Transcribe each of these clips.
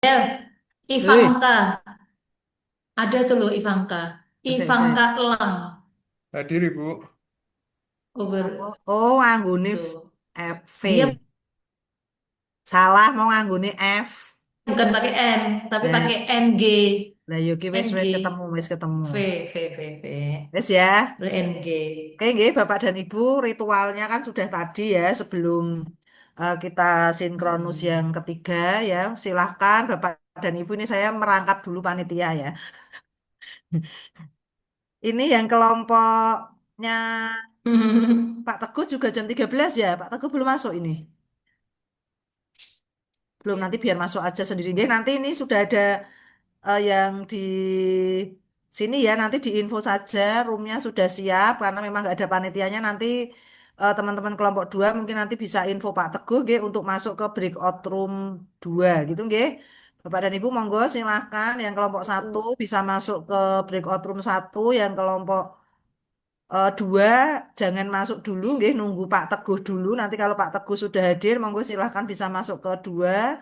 Hei, Ivanka, ada tuh loh Ivanka. saya. Ivanka Elang. Hadir Ibu. Oh, Oh, nganggone tuh. F. Dia Salah mau nganggone F. bukan pakai M, tapi pakai Lah, MG. lah yo ki MG. wis ketemu. V. Wis ya. Lalu MG. Oke, nggih Bapak dan Ibu, ritualnya kan sudah tadi ya sebelum kita sinkronus yang Hmm. ketiga ya. Silahkan Bapak dan Ibu ini saya merangkap dulu panitia ya. Ini yang kelompoknya Pak Teguh juga jam 13 ya. Pak Teguh belum masuk ini. Belum, nanti biar masuk aja sendiri. Nggih, nanti ini sudah ada yang di sini ya, nanti diinfo saja roomnya sudah siap karena memang nggak ada panitianya. Nanti teman-teman kelompok 2 mungkin nanti bisa info Pak Teguh nggih untuk masuk ke breakout room 2 gitu nggih. Bapak dan Ibu monggo silahkan yang kelompok satu bisa masuk ke breakout room 1, yang kelompok 2 jangan masuk dulu nggih, nunggu Pak Teguh dulu. Nanti kalau Pak Teguh sudah hadir monggo silahkan bisa masuk ke 2.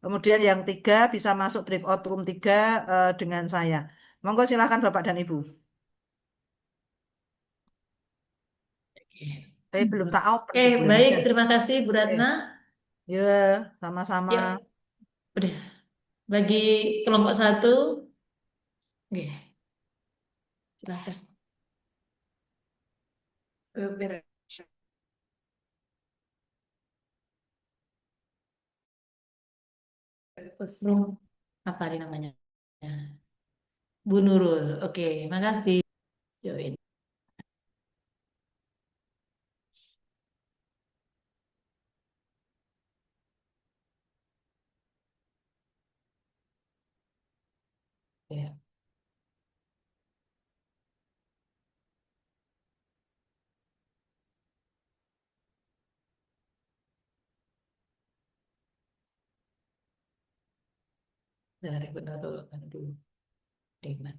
Kemudian yang 3 bisa masuk breakout room 3 dengan saya. Monggo silakan Bapak dan Ibu. Belum tak open Oke, sebelum baik. udah. Terima kasih, Bu Eh, Ratna. ya, sama-sama. Yuk, udah. Bagi kelompok satu, oke, silahkan. Biar apa nih namanya? Bu Nurul. Oke, makasih. Join. Ya, dari Bu Nurul. Aduh, nikmat.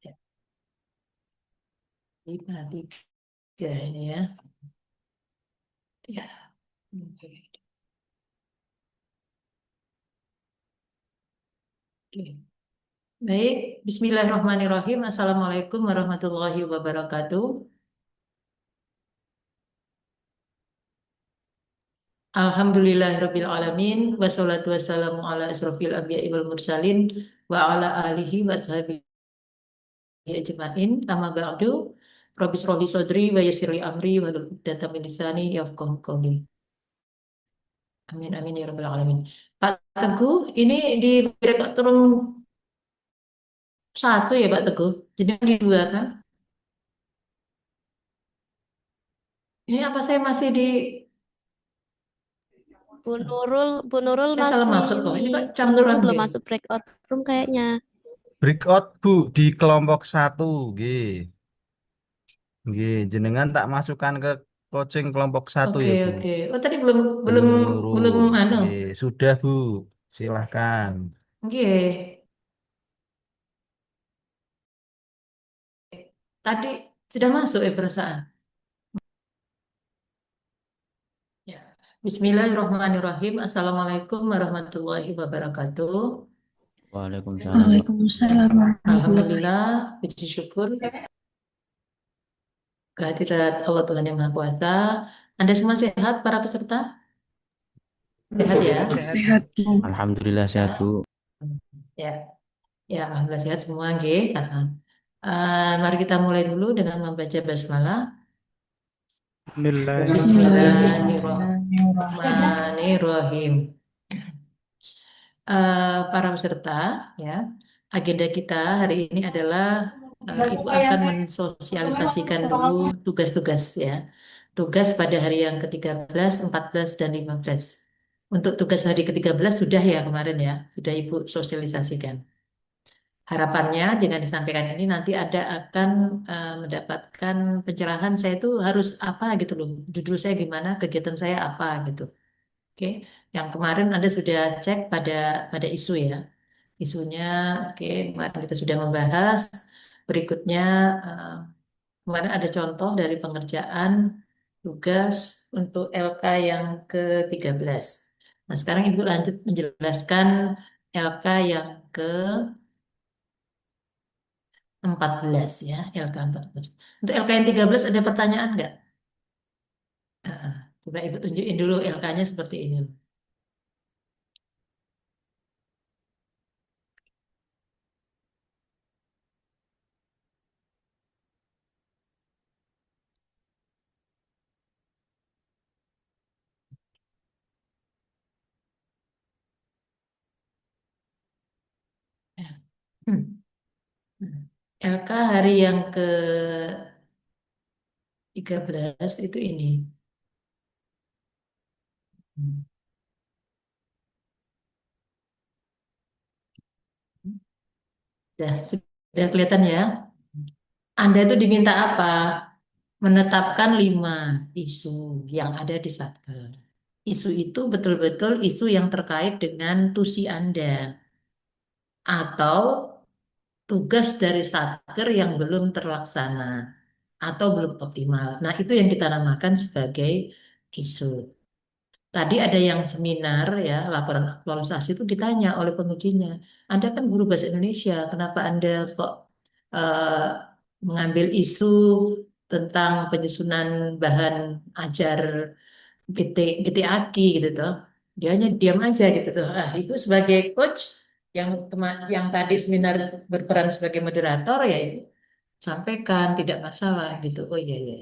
Ya, nikmat tiga ini ya. Ya, oke. Oke. Baik, Bismillahirrahmanirrahim. Assalamualaikum warahmatullahi wabarakatuh. Alhamdulillahirabbil alamin wassalatu wassalamu ala asrofil anbiya'i wal mursalin wa ala alihi washabihi ajmain. Amma ba'du. Rabbi shrah li sadri wa yassir li amri wa hlul 'uqdatam min lisani yafqahu qawli. Amin amin ya rabbal alamin. Pak Teguh, ini di breakout room satu ya Pak Teguh. Jadi di dua kan? Ini apa saya masih di Bu Nurul saya salah masih masuk kok. ini. Ini kok Bu Nurul campuran belum deh. masuk breakout room kayaknya. Breakout Bu di kelompok satu, G. G. Jenengan tak masukkan ke coaching kelompok satu Oke ya Bu. oke. Oh tadi belum Bu belum belum Nurul. anu. G. Sudah Bu. Silahkan. Oke. Tadi sudah masuk ya perusahaan. Ya. Bismillahirrahmanirrahim. Assalamualaikum warahmatullahi wabarakatuh. Waalaikumsalam. Waalaikumsalam warahmatullahi Alhamdulillah, puji syukur kehadirat Allah Tuhan Yang Maha Kuasa. Anda semua sehat para peserta? Sehat ya? Sehat, sehat. Sehat, Bu. Alhamdulillah sehat Bu. Ya, ya, alhamdulillah sehat semua, nggih. Mari kita mulai dulu dengan membaca basmalah. Bismillahirrahmanirrahim. Bismillahirrahmanirrahim. Para peserta, ya, agenda kita hari ini adalah Ibu akan mensosialisasikan dulu tugas-tugas ya. Tugas pada hari yang ke-13, 14, dan 15. Untuk tugas hari ke-13 sudah ya kemarin ya, sudah Ibu sosialisasikan. Harapannya dengan disampaikan ini nanti ada akan mendapatkan pencerahan saya itu harus apa gitu loh. Judul saya gimana, kegiatan saya apa gitu. Oke, yang kemarin Anda sudah cek pada isu ya. Isunya, oke, kemarin kita sudah membahas. Berikutnya, eh, kemarin ada contoh dari pengerjaan tugas untuk LK yang ke-13. Nah, sekarang Ibu lanjut menjelaskan LK yang ke-14 ya, LK 14. Untuk LK yang 13 ada pertanyaan nggak? Coba Ibu tunjukin dulu LK-nya seperti ini. Ya. Hmm. LK hari yang ke-13 itu ini. Hmm. Sudah kelihatan ya. Anda itu diminta apa? Menetapkan 5 isu yang ada di Satker. Isu itu betul-betul isu yang terkait dengan tusi Anda atau tugas dari Satker yang belum terlaksana atau belum optimal. Nah, itu yang kita namakan sebagai isu. Tadi ada yang seminar ya, laporan aktualisasi itu ditanya oleh pengujinya. Anda kan guru bahasa Indonesia, kenapa Anda kok eh, mengambil isu tentang penyusunan bahan ajar BT Aki gitu tuh. Dia hanya diam aja gitu tuh. Ah, Ibu sebagai coach yang tadi seminar berperan sebagai moderator ya itu sampaikan tidak masalah gitu. Oh iya iya.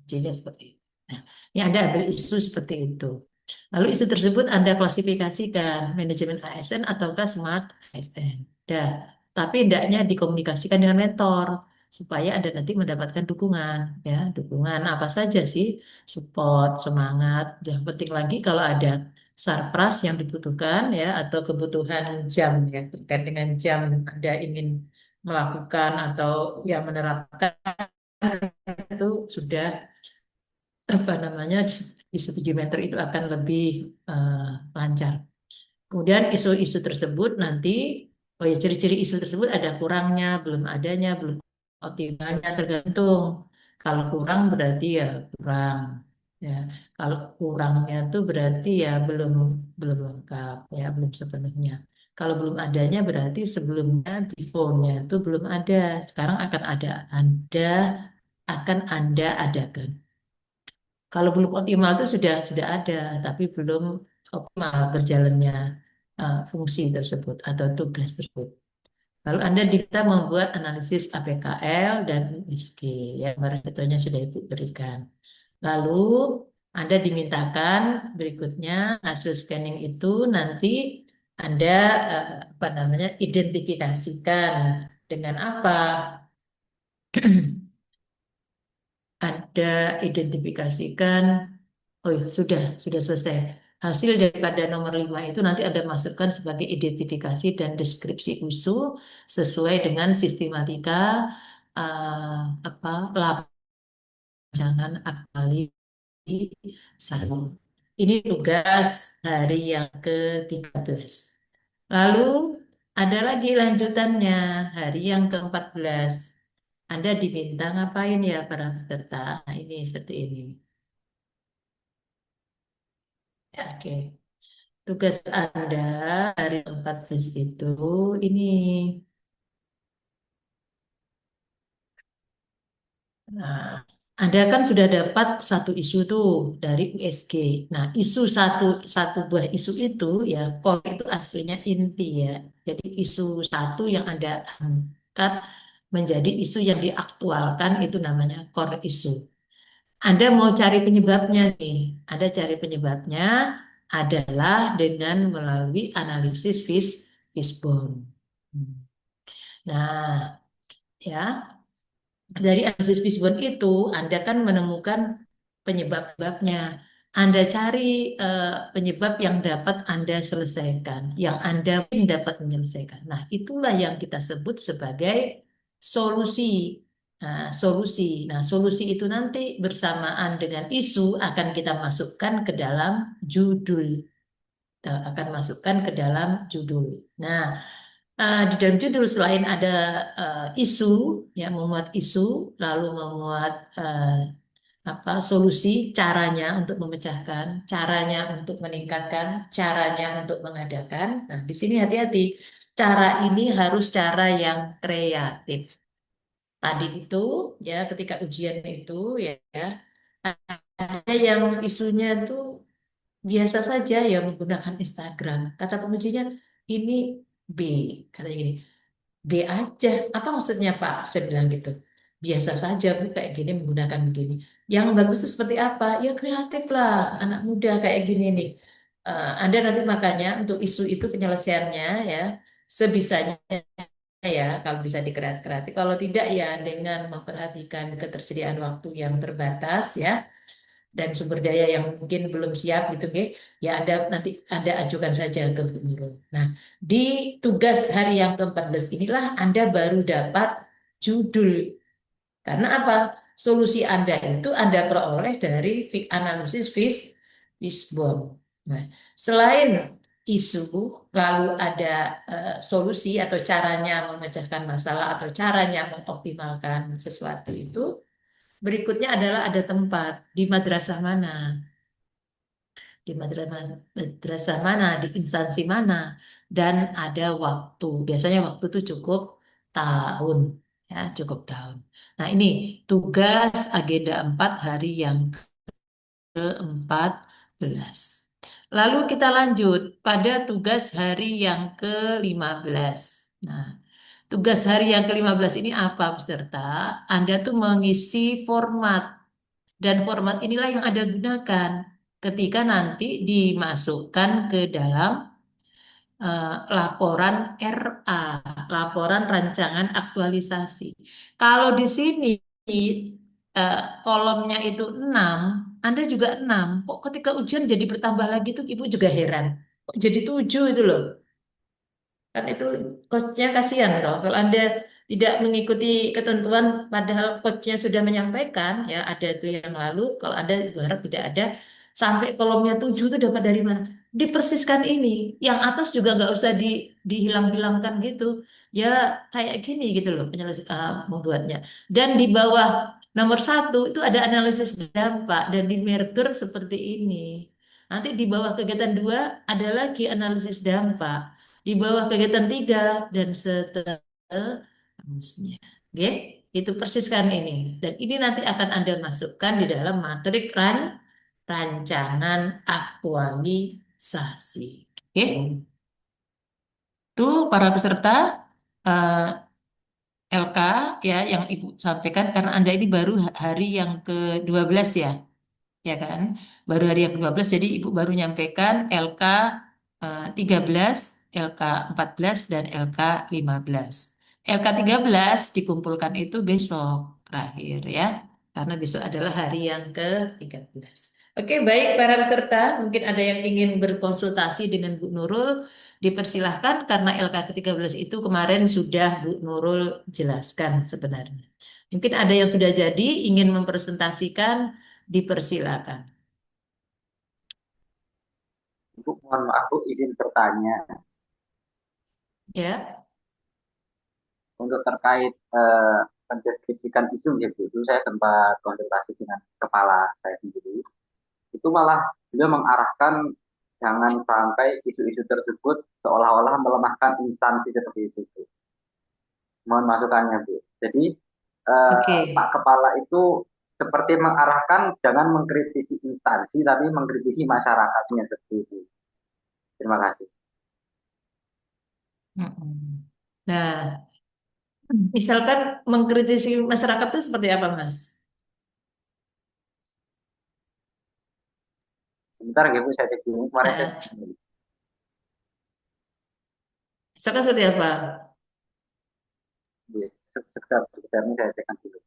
Jadinya seperti itu. Nah, ini Anda ambil isu seperti itu. Lalu isu tersebut Anda klasifikasikan manajemen ASN ataukah smart ASN. Dah. Tapi hendaknya dikomunikasikan dengan mentor supaya Anda nanti mendapatkan dukungan, ya, dukungan apa saja sih, support, semangat. Yang penting lagi kalau ada sarpras yang dibutuhkan ya atau kebutuhan jam ya terkait dengan jam Anda ingin melakukan atau ya menerapkan itu sudah apa namanya di 1 meter itu akan lebih eh, lancar. Kemudian isu-isu tersebut nanti, oh ya ciri-ciri isu tersebut ada kurangnya, belum adanya, belum optimalnya tergantung. Kalau kurang berarti ya kurang. Ya, kalau kurangnya tuh berarti ya belum belum lengkap, ya belum sepenuhnya. Kalau belum adanya berarti sebelumnya before-nya itu belum ada. Sekarang akan Anda adakan. Kalau belum optimal itu sudah ada, tapi belum optimal berjalannya fungsi tersebut atau tugas tersebut. Lalu Anda diminta membuat analisis APKL dan USG, ya, contohnya sudah Ibu berikan. Lalu Anda dimintakan berikutnya hasil scanning itu nanti Anda apa namanya identifikasikan dengan apa? Anda identifikasikan. Oh ya, sudah selesai. Hasil daripada nomor 5 itu nanti ada masukkan sebagai identifikasi dan deskripsi usul sesuai dengan sistematika apa jangan aktualisasi. Ini tugas hari yang ke-13. Lalu ada lagi lanjutannya hari yang ke-14. Anda diminta ngapain ya para peserta? Nah, ini seperti ini. Ya, oke. Tugas Anda hari 14 itu ini. Nah, Anda kan sudah dapat 1 isu tuh dari USG. Nah, satu buah isu itu ya, core itu aslinya inti ya. Jadi isu satu yang Anda angkat menjadi isu yang diaktualkan itu namanya core isu. Anda mau cari penyebabnya nih. Anda cari penyebabnya adalah dengan melalui analisis fishbone. Nah, ya, dari analisis fishbone itu Anda kan menemukan penyebab-penyebabnya. Anda cari penyebab yang dapat Anda selesaikan, yang Anda pun dapat menyelesaikan. Nah, itulah yang kita sebut sebagai solusi. solusi. Nah, solusi itu nanti bersamaan dengan isu akan kita masukkan ke dalam judul. Akan masukkan ke dalam judul. Nah, di dalam judul selain ada isu, ya memuat isu, lalu memuat solusi, caranya untuk memecahkan, caranya untuk meningkatkan, caranya untuk mengadakan. Nah, di sini hati-hati. Cara ini harus cara yang kreatif. Tadi itu ya ketika ujian itu ya ada yang isunya itu biasa saja ya menggunakan Instagram. Kata pengujinya ini B, katanya gini. B aja. Apa maksudnya Pak? Saya bilang gitu. Biasa saja Bu kayak gini menggunakan begini. Yang bagus itu seperti apa? Ya kreatif lah. Anak muda kayak gini nih. Anda nanti makanya untuk isu itu penyelesaiannya ya sebisanya ya kalau bisa dikreatif. Kalau tidak ya dengan memperhatikan ketersediaan waktu yang terbatas ya dan sumber daya yang mungkin belum siap gitu, ya Anda ajukan saja ke Bu Nurul. Nah, di tugas hari yang ke-14 inilah Anda baru dapat judul. Karena apa? Solusi Anda itu Anda peroleh dari analisis Fishbone. Nah, selain isu, lalu ada solusi atau caranya memecahkan masalah atau caranya mengoptimalkan sesuatu itu. Berikutnya adalah ada tempat di madrasah mana, di madrasah mana, di instansi mana, dan ada waktu. Biasanya waktu itu cukup tahun, ya cukup tahun. Nah ini tugas agenda 4 hari yang ke-14. Lalu kita lanjut pada tugas hari yang ke-15. Nah, tugas hari yang ke-15 ini apa peserta? Anda tuh mengisi format dan format inilah yang Anda gunakan ketika nanti dimasukkan ke dalam laporan RA, laporan rancangan aktualisasi. Kalau di sini kolomnya itu 6, Anda juga 6. Kok ketika ujian jadi bertambah lagi tuh Ibu juga heran. Kok jadi 7 itu loh. Kan itu coachnya kasihan toh. Kalau Anda tidak mengikuti ketentuan padahal coachnya sudah menyampaikan, ya ada itu yang lalu, kalau Anda berharap tidak ada, sampai kolomnya 7 itu dapat dari mana? Dipersiskan ini. Yang atas juga nggak usah dihilang-hilangkan gitu. Ya kayak gini gitu loh membuatnya. Dan di bawah nomor 1 itu ada analisis dampak dan di merger seperti ini. Nanti di bawah kegiatan 2 ada lagi analisis dampak di bawah kegiatan 3 dan seterusnya. Oke, itu persis kan ini. Dan ini nanti akan Anda masukkan di dalam matrik rancangan aktualisasi. Oke, itu para peserta eh, LK ya yang Ibu sampaikan karena Anda ini baru hari yang ke-12 ya kan? Baru hari yang ke-12 jadi Ibu baru nyampaikan LK 13, LK 14 dan LK 15. LK 13 dikumpulkan itu besok terakhir ya. Karena besok adalah hari yang ke-13. Oke, baik para peserta, mungkin ada yang ingin berkonsultasi dengan Bu Nurul, dipersilahkan karena LK ke-13 itu kemarin sudah Bu Nurul jelaskan sebenarnya. Mungkin ada yang sudah jadi ingin mempresentasikan, dipersilakan. Bu, mohon maaf Bu, izin bertanya Ya. untuk terkait mendeskripsikan isu gitu. Itu saya sempat konsultasi dengan kepala saya sendiri. Itu malah beliau mengarahkan jangan sampai isu-isu tersebut seolah-olah melemahkan instansi seperti itu, Bu. Mohon masukannya, Bu. Jadi Oke. Pak Kepala itu seperti mengarahkan jangan mengkritisi instansi tapi mengkritisi masyarakatnya seperti itu. Terima kasih. Mm-mm. Nah, misalkan mengkritisi masyarakat itu seperti apa, Mas? Sebentar ya Bu, saya cek dulu. Kemarin saya Nah, misalkan seperti apa? sebentar, sebentar ini saya cekkan dulu.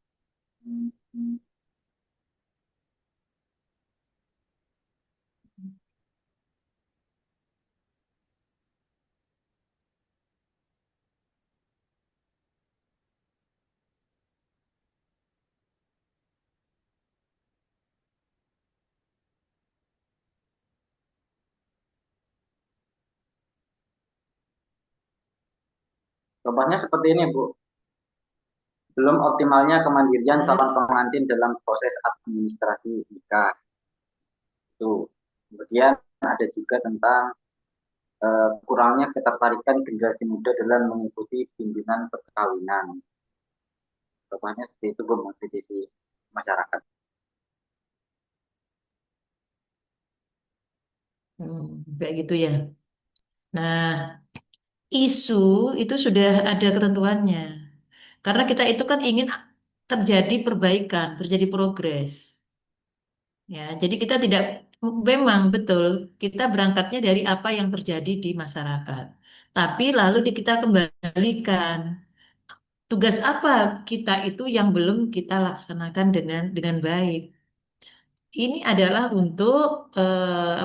Contohnya seperti ini, Bu. Belum optimalnya kemandirian Benar. calon pengantin dalam proses administrasi nikah. Itu. Kemudian ada juga tentang kurangnya ketertarikan generasi muda dalam mengikuti bimbingan perkawinan. Contohnya seperti itu, Bu, mengkritisi masyarakat. Kayak gitu ya. Nah, isu itu sudah ada ketentuannya. Karena kita itu kan ingin terjadi perbaikan, terjadi progres. Ya, jadi kita tidak, memang betul, kita berangkatnya dari apa yang terjadi di masyarakat. Tapi lalu kita kembalikan tugas apa kita itu yang belum kita laksanakan dengan baik. Ini adalah untuk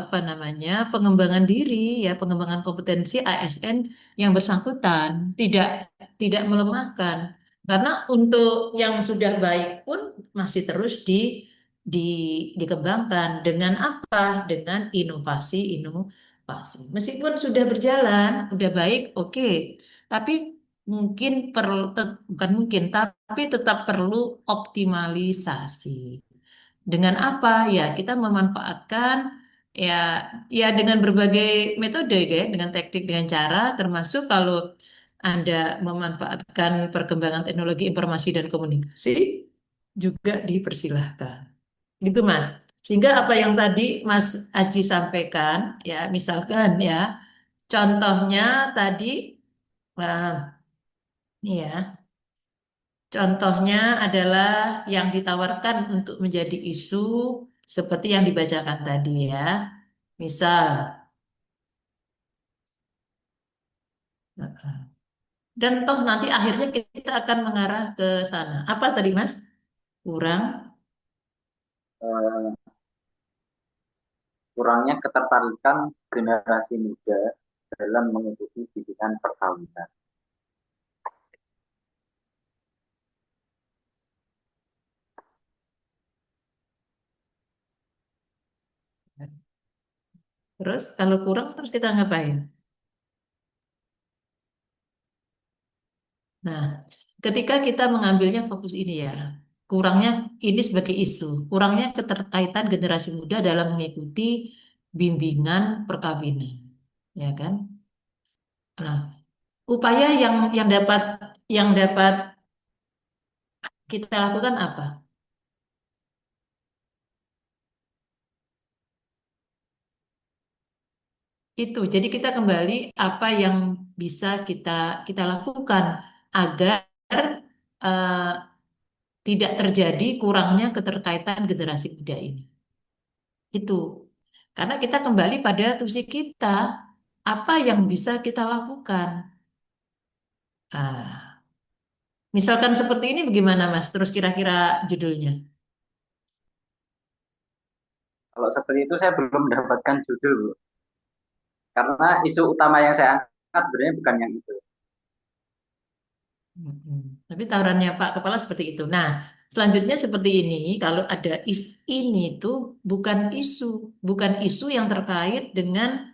apa namanya, pengembangan diri, ya, pengembangan kompetensi ASN yang bersangkutan, tidak tidak melemahkan. Karena untuk yang sudah baik pun masih terus di dikembangkan dengan apa? Dengan inovasi. Meskipun sudah berjalan, sudah baik, oke. Tapi mungkin perlu, bukan mungkin, tapi tetap perlu optimalisasi. Dengan apa? Ya, kita memanfaatkan, ya ya dengan berbagai metode, ya, dengan teknik, dengan cara, termasuk kalau Anda memanfaatkan perkembangan teknologi informasi dan komunikasi juga dipersilahkan. Gitu, Mas. Sehingga apa yang tadi Mas Aji sampaikan, ya, misalkan, ya, contohnya tadi, eh, ya, contohnya adalah yang ditawarkan untuk menjadi isu seperti yang dibacakan tadi, ya. Misal, dan toh nanti akhirnya kita akan mengarah ke sana. Apa tadi, Mas? Kurang. Eh, Kurangnya ketertarikan generasi muda dalam mengikuti bimbingan perkawinan. Terus kalau kurang terus kita ngapain? Nah, ketika kita mengambilnya fokus ini, ya, kurangnya ini sebagai isu, kurangnya keterkaitan generasi muda dalam mengikuti bimbingan perkawinan, ya kan? Nah, upaya yang dapat kita lakukan apa? Itu. Jadi kita kembali apa yang bisa kita kita lakukan agar eh, tidak terjadi kurangnya keterkaitan generasi muda ini. Itu. Karena kita kembali pada tusi kita, apa yang bisa kita lakukan. Ah, misalkan seperti ini bagaimana, Mas? Terus kira-kira judulnya. Kalau seperti itu saya belum mendapatkan judul, Bu. Karena isu utama yang saya angkat sebenarnya bukan yang itu. Mm-mm. Tapi tawarannya Pak Kepala seperti itu. Nah, selanjutnya seperti ini, kalau ada ini tuh bukan isu yang terkait dengan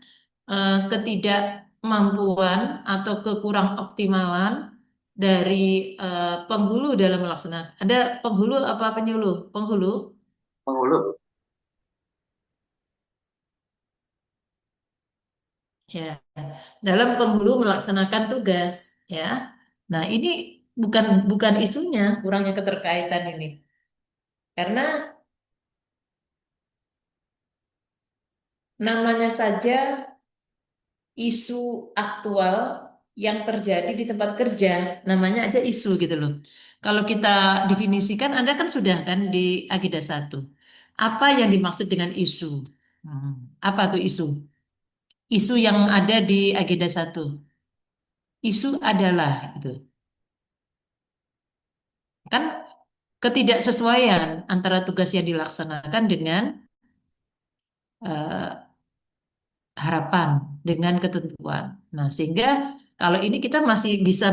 ketidakmampuan atau kekurang optimalan dari penghulu dalam melaksanakan. Ada penghulu apa penyuluh? Penghulu, Penghulu. ya, dalam penghulu melaksanakan tugas, ya. Nah, ini bukan bukan isunya, kurangnya keterkaitan ini. Karena namanya saja isu aktual yang terjadi di tempat kerja, namanya aja isu gitu loh. Kalau kita definisikan, Anda kan sudah kan di Agenda 1. Apa yang dimaksud dengan isu? Hmm, Apa tuh isu? Isu yang ada di Agenda 1. Isu adalah gitu. Kan ketidaksesuaian antara tugas yang dilaksanakan dengan eh, harapan, dengan ketentuan. Nah, sehingga kalau ini kita masih bisa.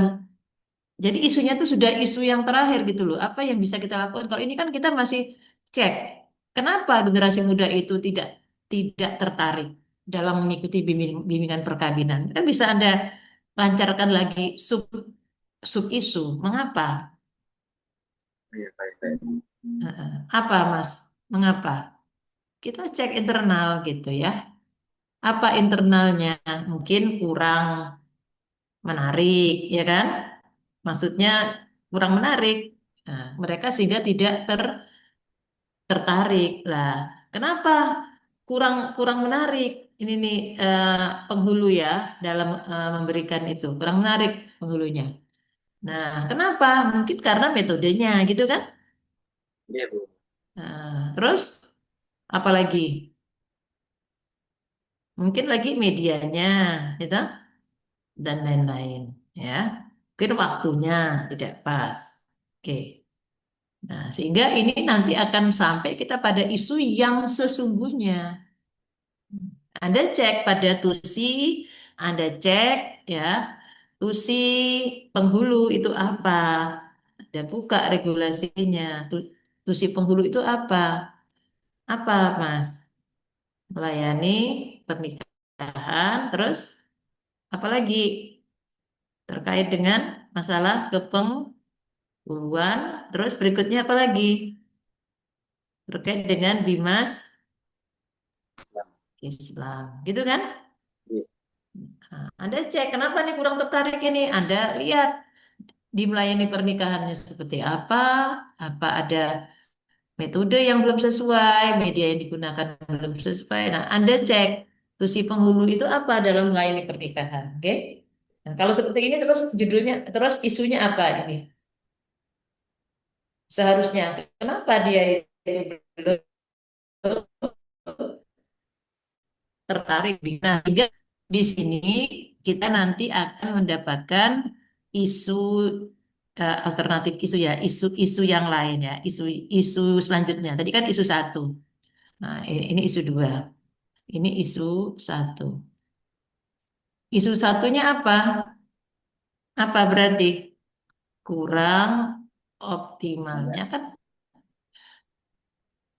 Jadi isunya tuh sudah isu yang terakhir gitu loh. Apa yang bisa kita lakukan? Kalau ini kan kita masih cek. Kenapa generasi muda itu tidak tidak tertarik dalam mengikuti bimbingan perkawinan? Kan bisa Anda lancarkan lagi sub. sub-isu. Mengapa? Iya, baik, baik. Apa, Mas? Mengapa? Kita cek internal gitu ya. Apa internalnya? Mungkin kurang menarik, ya kan? Maksudnya kurang menarik. Nah, mereka sehingga tidak tertarik. Lah, kenapa kurang kurang menarik? Ini nih penghulu ya dalam memberikan itu kurang menarik penghulunya. Nah, kenapa? Mungkin karena metodenya gitu kan? Iya, Bu. Nah, terus apa lagi? Mungkin lagi medianya, gitu, dan lain-lain. Ya, mungkin waktunya tidak pas. Oke. Nah, sehingga ini nanti akan sampai kita pada isu yang sesungguhnya. Anda cek pada TUSI, Anda cek ya, TUSI penghulu itu apa? Ada buka regulasinya. TUSI penghulu itu apa? Apa, Mas? Melayani pernikahan, terus apa lagi? Terkait dengan masalah kepenghuluan, terus berikutnya apa lagi? Terkait dengan Bimas Islam, gitu kan? Iya. Nah, Anda cek kenapa nih kurang tertarik ini? Anda lihat di melayani pernikahannya seperti apa ada metode yang belum sesuai, media yang digunakan belum sesuai. Nah, Anda cek tuh si penghulu itu apa dalam melayani pernikahan, oke? Nah, kalau seperti ini terus judulnya, terus isunya apa ini? Seharusnya kenapa dia itu belum tertarik? Nah, sehingga di sini kita nanti akan mendapatkan isu alternatif isu ya, isu-isu yang lain ya, isu-isu selanjutnya. Tadi kan isu satu. Nah, ini isu dua. Ini isu satu. Isu satunya apa? Apa berarti? Kurang optimalnya kan?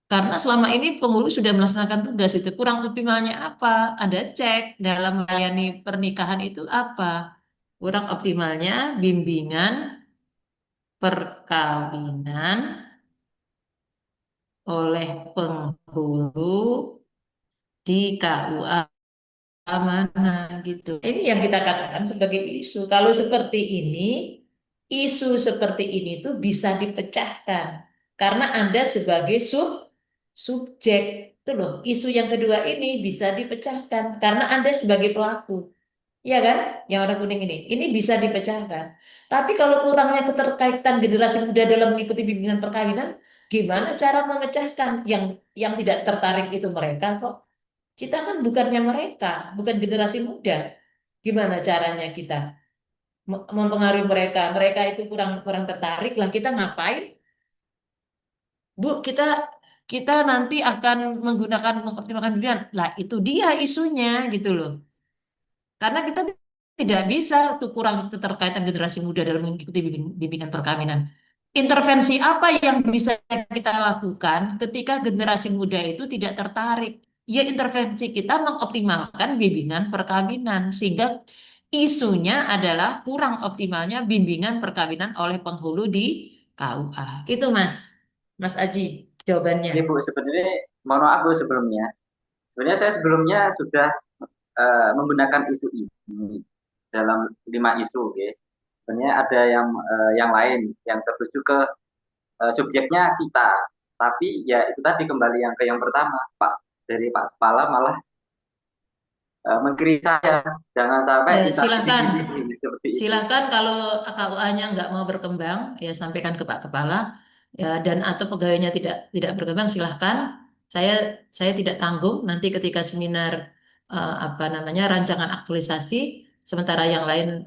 Karena selama ini penghulu sudah melaksanakan tugas itu. Kurang optimalnya apa? Ada cek dalam melayani pernikahan itu apa? Kurang optimalnya bimbingan perkawinan oleh penghulu di KUA mana gitu. Ini yang kita katakan sebagai isu. Kalau seperti ini, isu seperti ini tuh bisa dipecahkan karena Anda sebagai subjek itu loh. Isu yang kedua ini bisa dipecahkan karena Anda sebagai pelaku. Iya kan? Yang warna kuning ini bisa dipecahkan. Tapi kalau kurangnya keterkaitan generasi muda dalam mengikuti bimbingan perkawinan, gimana cara memecahkan yang tidak tertarik itu mereka kok? Kita kan bukannya mereka, bukan generasi muda. Gimana caranya kita mempengaruhi mereka? Mereka itu kurang kurang tertarik lah. Kita ngapain? Bu, kita nanti akan menggunakan mengoptimalkan pilihan. Lah, itu dia isunya gitu loh. Karena kita tidak bisa tuh kurang keterkaitan generasi muda dalam mengikuti bimbingan perkawinan. Intervensi apa yang bisa kita lakukan ketika generasi muda itu tidak tertarik? Ya intervensi kita mengoptimalkan bimbingan perkawinan sehingga isunya adalah kurang optimalnya bimbingan perkawinan oleh penghulu di KUA. Itu Mas Aji jawabannya. Ini Bu, sebenarnya mohon maaf Bu sebelumnya. Sebenarnya saya sebelumnya sudah menggunakan isu ini dalam 5 isu, ya. Sebenarnya ada yang lain yang tertuju ke subjeknya kita, tapi ya itu tadi kembali yang ke yang pertama, Pak, dari Pak Kepala malah mengkritik saya, jangan sampai kita Silahkan. seperti itu. Silahkan kalau KUA-nya nggak mau berkembang, ya sampaikan ke Pak Kepala, ya dan atau pegawainya tidak berkembang, silahkan. Saya saya tidak tanggung nanti ketika seminar apa namanya rancangan aktualisasi, sementara yang lain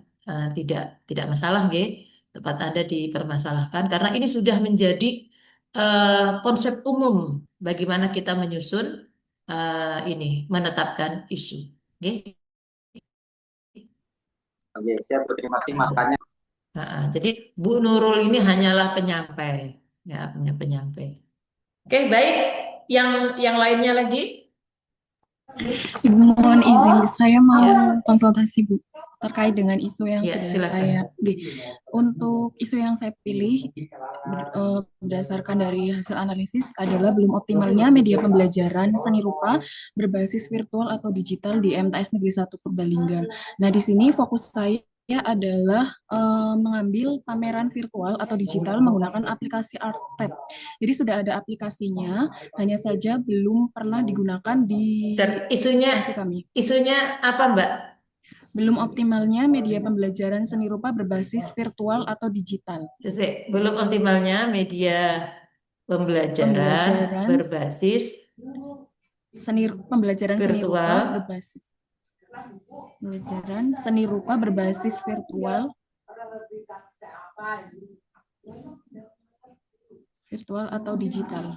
tidak masalah, G. Tempat Anda dipermasalahkan karena ini sudah menjadi konsep umum bagaimana kita menyusun ini menetapkan isu, G. Oke, saya berterima kasih makanya. Jadi Bu Nurul ini hanyalah penyampai, ya punya penyampai. Oke, baik. Yang lainnya lagi, Ibu mohon izin, saya mau Ya, konsultasi Bu terkait dengan isu yang ya, sudah silakan. untuk isu yang saya pilih berdasarkan dari hasil analisis adalah belum optimalnya media pembelajaran seni rupa berbasis virtual atau digital di MTS Negeri 1 Purbalingga. Nah, di sini fokus saya adalah mengambil pameran virtual atau digital menggunakan aplikasi ArtStep. Jadi sudah ada aplikasinya, hanya saja belum pernah digunakan di Dan isunya lokasi kami. apa, Mbak? Belum optimalnya media pembelajaran seni rupa berbasis virtual atau digital. Belum optimalnya media pembelajaran Pembelajaran berbasis seni rupa virtual berbasis pembelajaran seni rupa berbasis virtual atau digital.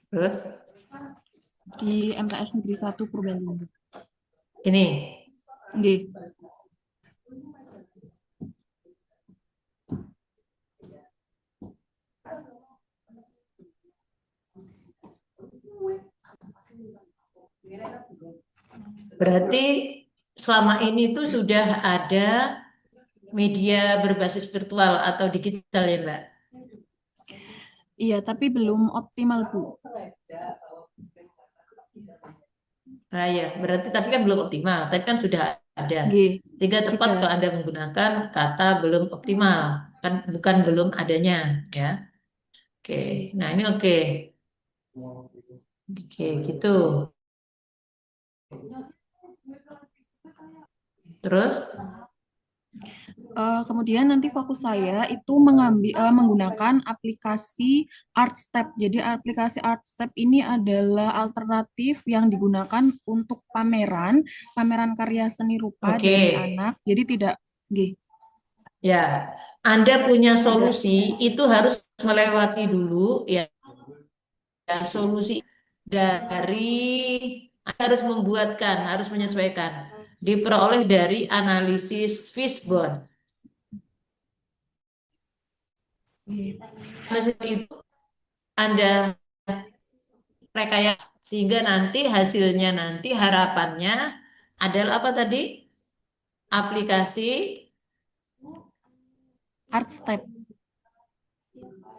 terus Di MTS Negeri 1 Purbalingga. ini Nggih. berarti selama ini tuh sudah ada media berbasis virtual atau digital ya, Mbak? Iya, tapi belum optimal, Bu. Nah ya, berarti tapi kan belum optimal. Tapi kan sudah ada. Nggih, Sehingga tepat sudah. kalau Anda menggunakan kata belum optimal, kan bukan belum adanya, ya. Oke, Nggih. nah ini oke. Oke, gitu. Terus, Kemudian nanti fokus saya itu menggunakan aplikasi ArtStep. Jadi aplikasi ArtStep ini adalah alternatif yang digunakan untuk pameran karya seni rupa oke. dari anak. Jadi tidak, nggih, Ya, Anda punya tidak. solusi itu harus melewati dulu ya, solusi dari Anda harus harus menyesuaikan. Diperoleh dari analisis Fishbone. Nggih. Analisis itu Anda rekayasa sehingga nanti hasilnya nanti harapannya adalah apa tadi? Aplikasi ArtStep.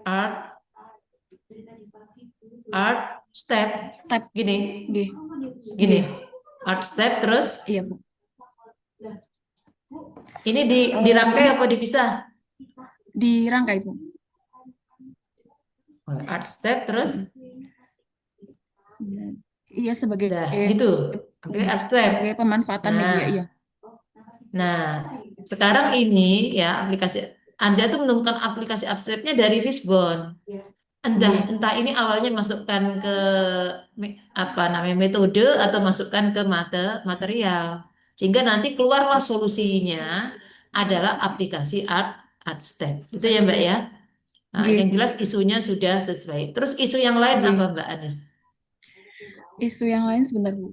art art step Step. gini Nggih. gini Nggih. art step terus Iya, Bu. ini dirangkai apa dipisah? Dirangkai, Bu. Art step terus Iya, sebagai dah gitu. Oke, art step. sebagai pemanfaatan Nah, media, iya. nah sekarang ini ya aplikasi Anda tuh menemukan aplikasi art stepnya dari Fishbone. Nggih. Entah ini awalnya masukkan ke apa namanya metode atau masukkan ke material sehingga nanti keluarlah solusinya adalah aplikasi art step itu ya Mbak ArtStep. ya. Nah, Nggih. yang jelas isunya sudah sesuai. Terus isu yang lain Nggih. apa Mbak Anis? Isu yang lain sebentar, Bu.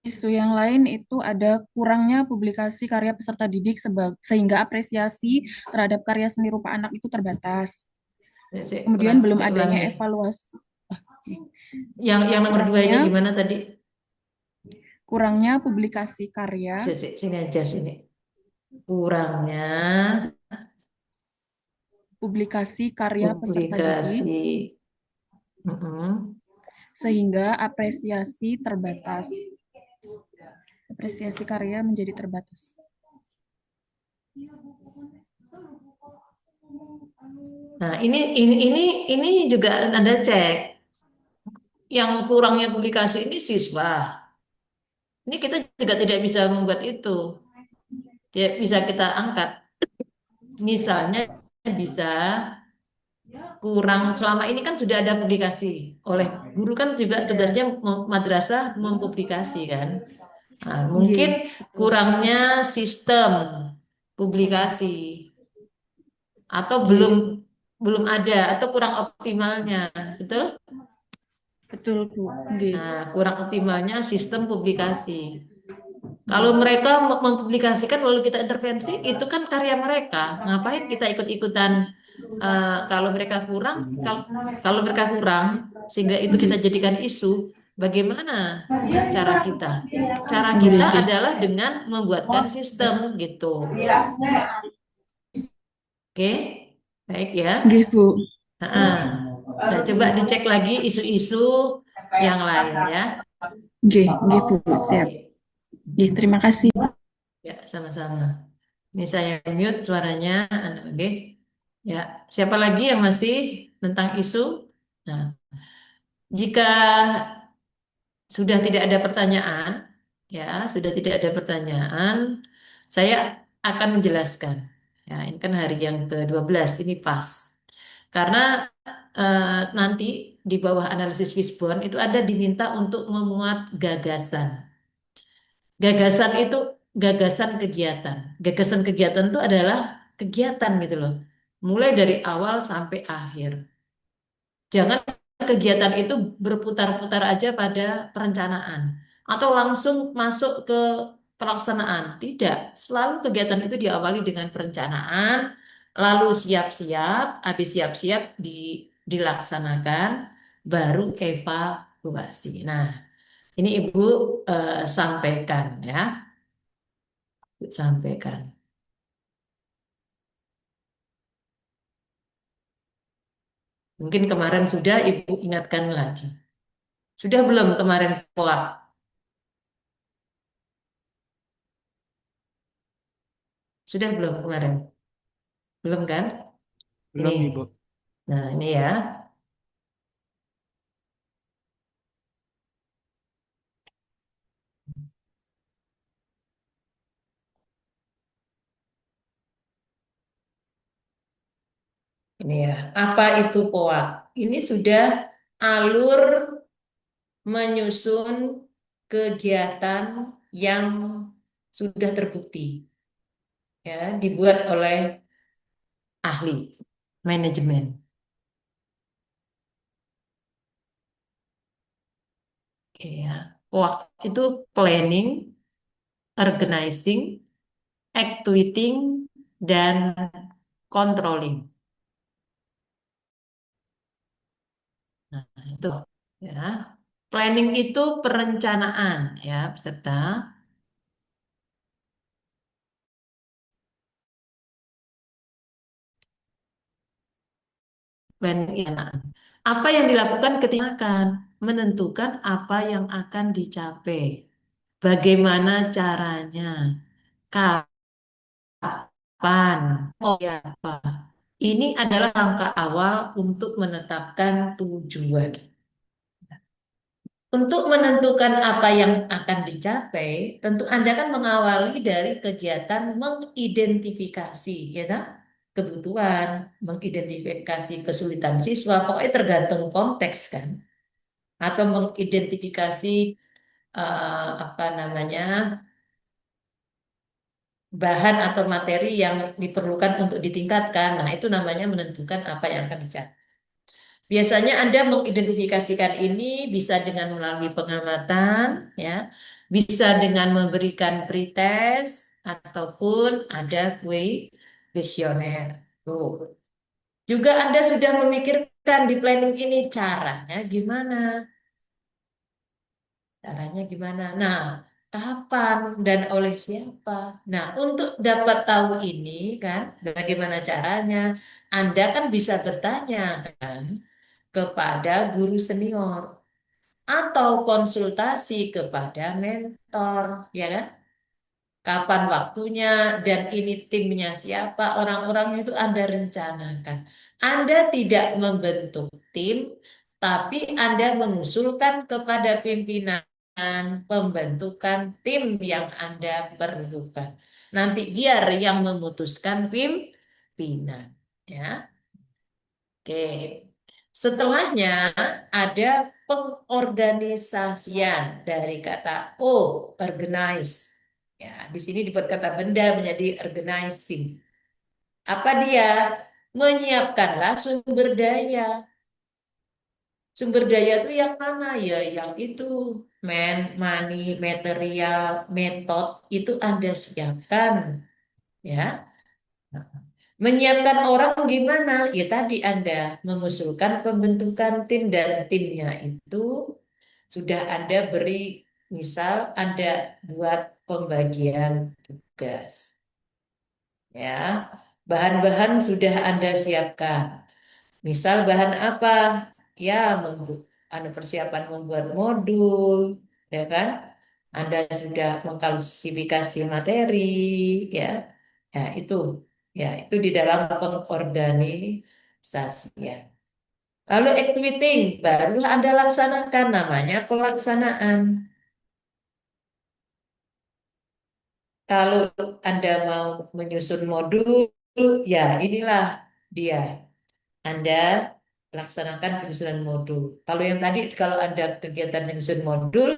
Isu yang lain itu ada kurangnya publikasi karya peserta didik sehingga apresiasi terhadap karya seni rupa anak itu terbatas. Kemudian belum Saya adanya ulangi. evaluasi. Yang nomor 2 ini gimana tadi? Kurangnya publikasi karya. Sini aja sini. Kurangnya publikasi karya peserta didik sehingga apresiasi terbatas. Apresiasi karya menjadi terbatas. Nah, ini juga Anda cek. Yang kurangnya publikasi ini siswa. Ini kita juga tidak bisa membuat itu. Tidak bisa kita angkat. Misalnya bisa kurang selama ini kan sudah ada publikasi oleh guru kan juga tugasnya madrasah mempublikasi kan. Nah, mungkin kurangnya sistem publikasi atau belum ada atau kurang optimalnya, betul? Betul, Bu. Nah, kurang optimalnya sistem publikasi. Kalau mereka mempublikasikan lalu kita intervensi, itu kan karya mereka. Ngapain kita ikut-ikutan kalau mereka kurang, kalau mereka kurang, sehingga itu kita jadikan isu, bagaimana cara kita? Cara Nggih, kita nggih. adalah dengan membuatkan sistem gitu. Oke, baik ya. Nggih, Bu. Nah, nah, coba dicek lagi isu-isu yang lain ya. Nggih, nggih, Bu. Siap. Oke. Nggih, terima kasih. Ya, sama-sama. Ini saya mute suaranya. Oke. Ya, siapa lagi yang masih tentang isu? Nah, jika sudah tidak ada pertanyaan, ya, sudah tidak ada pertanyaan, saya akan menjelaskan. Ya, ini kan hari yang ke-12, ini pas. Karena nanti di bawah analisis Fishbone itu ada diminta untuk memuat gagasan. Gagasan itu gagasan kegiatan. Gagasan kegiatan itu adalah kegiatan gitu loh. Mulai dari awal sampai akhir. Jangan kegiatan itu berputar-putar aja pada perencanaan atau langsung masuk ke pelaksanaan. Tidak, selalu kegiatan itu diawali dengan perencanaan, lalu siap-siap, habis siap-siap dilaksanakan, baru evaluasi. Nah, ini Ibu sampaikan ya, Ibu sampaikan. Mungkin kemarin sudah Ibu ingatkan lagi. Sudah belum kemarin POA? Sudah belum kemarin? Belum kan? Ini. Belum, Ibu. Nah, ini ya. Ini ya. Apa itu POA? Ini sudah alur menyusun kegiatan yang sudah terbukti ya, dibuat oleh ahli manajemen. Oke ya. POA itu planning, organizing, actuating, dan controlling. Nah, itu ya. Planning itu perencanaan ya, peserta. Planning ya. Apa yang dilakukan ketika akan menentukan apa yang akan dicapai. Bagaimana caranya? Kapan? Oh ya, apa? Ini adalah langkah awal untuk menetapkan tujuan. Untuk menentukan apa yang akan dicapai, tentu Anda kan mengawali dari kegiatan mengidentifikasi, ya kan? Kebutuhan, mengidentifikasi kesulitan siswa, pokoknya tergantung konteks kan, atau mengidentifikasi apa namanya bahan atau materi yang diperlukan untuk ditingkatkan. Nah, itu namanya menentukan apa yang akan dicapai. Biasanya Anda mengidentifikasikan ini bisa dengan melalui pengamatan, ya, bisa dengan memberikan pretest, ataupun ada kuesioner. Tuh. Juga Anda sudah memikirkan di planning ini caranya gimana? Caranya gimana? Nah, kapan dan oleh siapa? Nah, untuk dapat tahu ini kan, bagaimana caranya? Anda kan bisa bertanya kan kepada guru senior atau konsultasi kepada mentor, ya kan? Kapan waktunya dan ini timnya siapa, orang-orang itu Anda rencanakan. Anda tidak membentuk tim, tapi Anda mengusulkan kepada pimpinan pembentukan tim yang Anda perlukan. Nanti biar yang memutuskan pimpinan, ya. Oke. Setelahnya ada pengorganisasian dari kata O, organize. Ya, di sini dibuat kata benda menjadi organizing. Apa dia? Menyiapkanlah sumber daya. Sumber daya itu yang mana? Ya, yang itu money, material, metode itu Anda siapkan, ya. Menyiapkan orang gimana? Ya tadi Anda mengusulkan pembentukan tim dan timnya itu sudah Anda beri, misal Anda buat pembagian tugas. Ya, bahan-bahan sudah Anda siapkan. Misal bahan apa? Ya, Anda persiapan membuat modul, ya kan? Anda sudah mengklasifikasi materi, ya. Ya, itu. Ya, itu di dalam pengorganisasian. Lalu activiting baru Anda laksanakan, namanya pelaksanaan. Kalau Anda mau menyusun modul, ya inilah dia. Anda laksanakan penyusunan modul. Kalau yang tadi, kalau Anda kegiatan menyusun modul,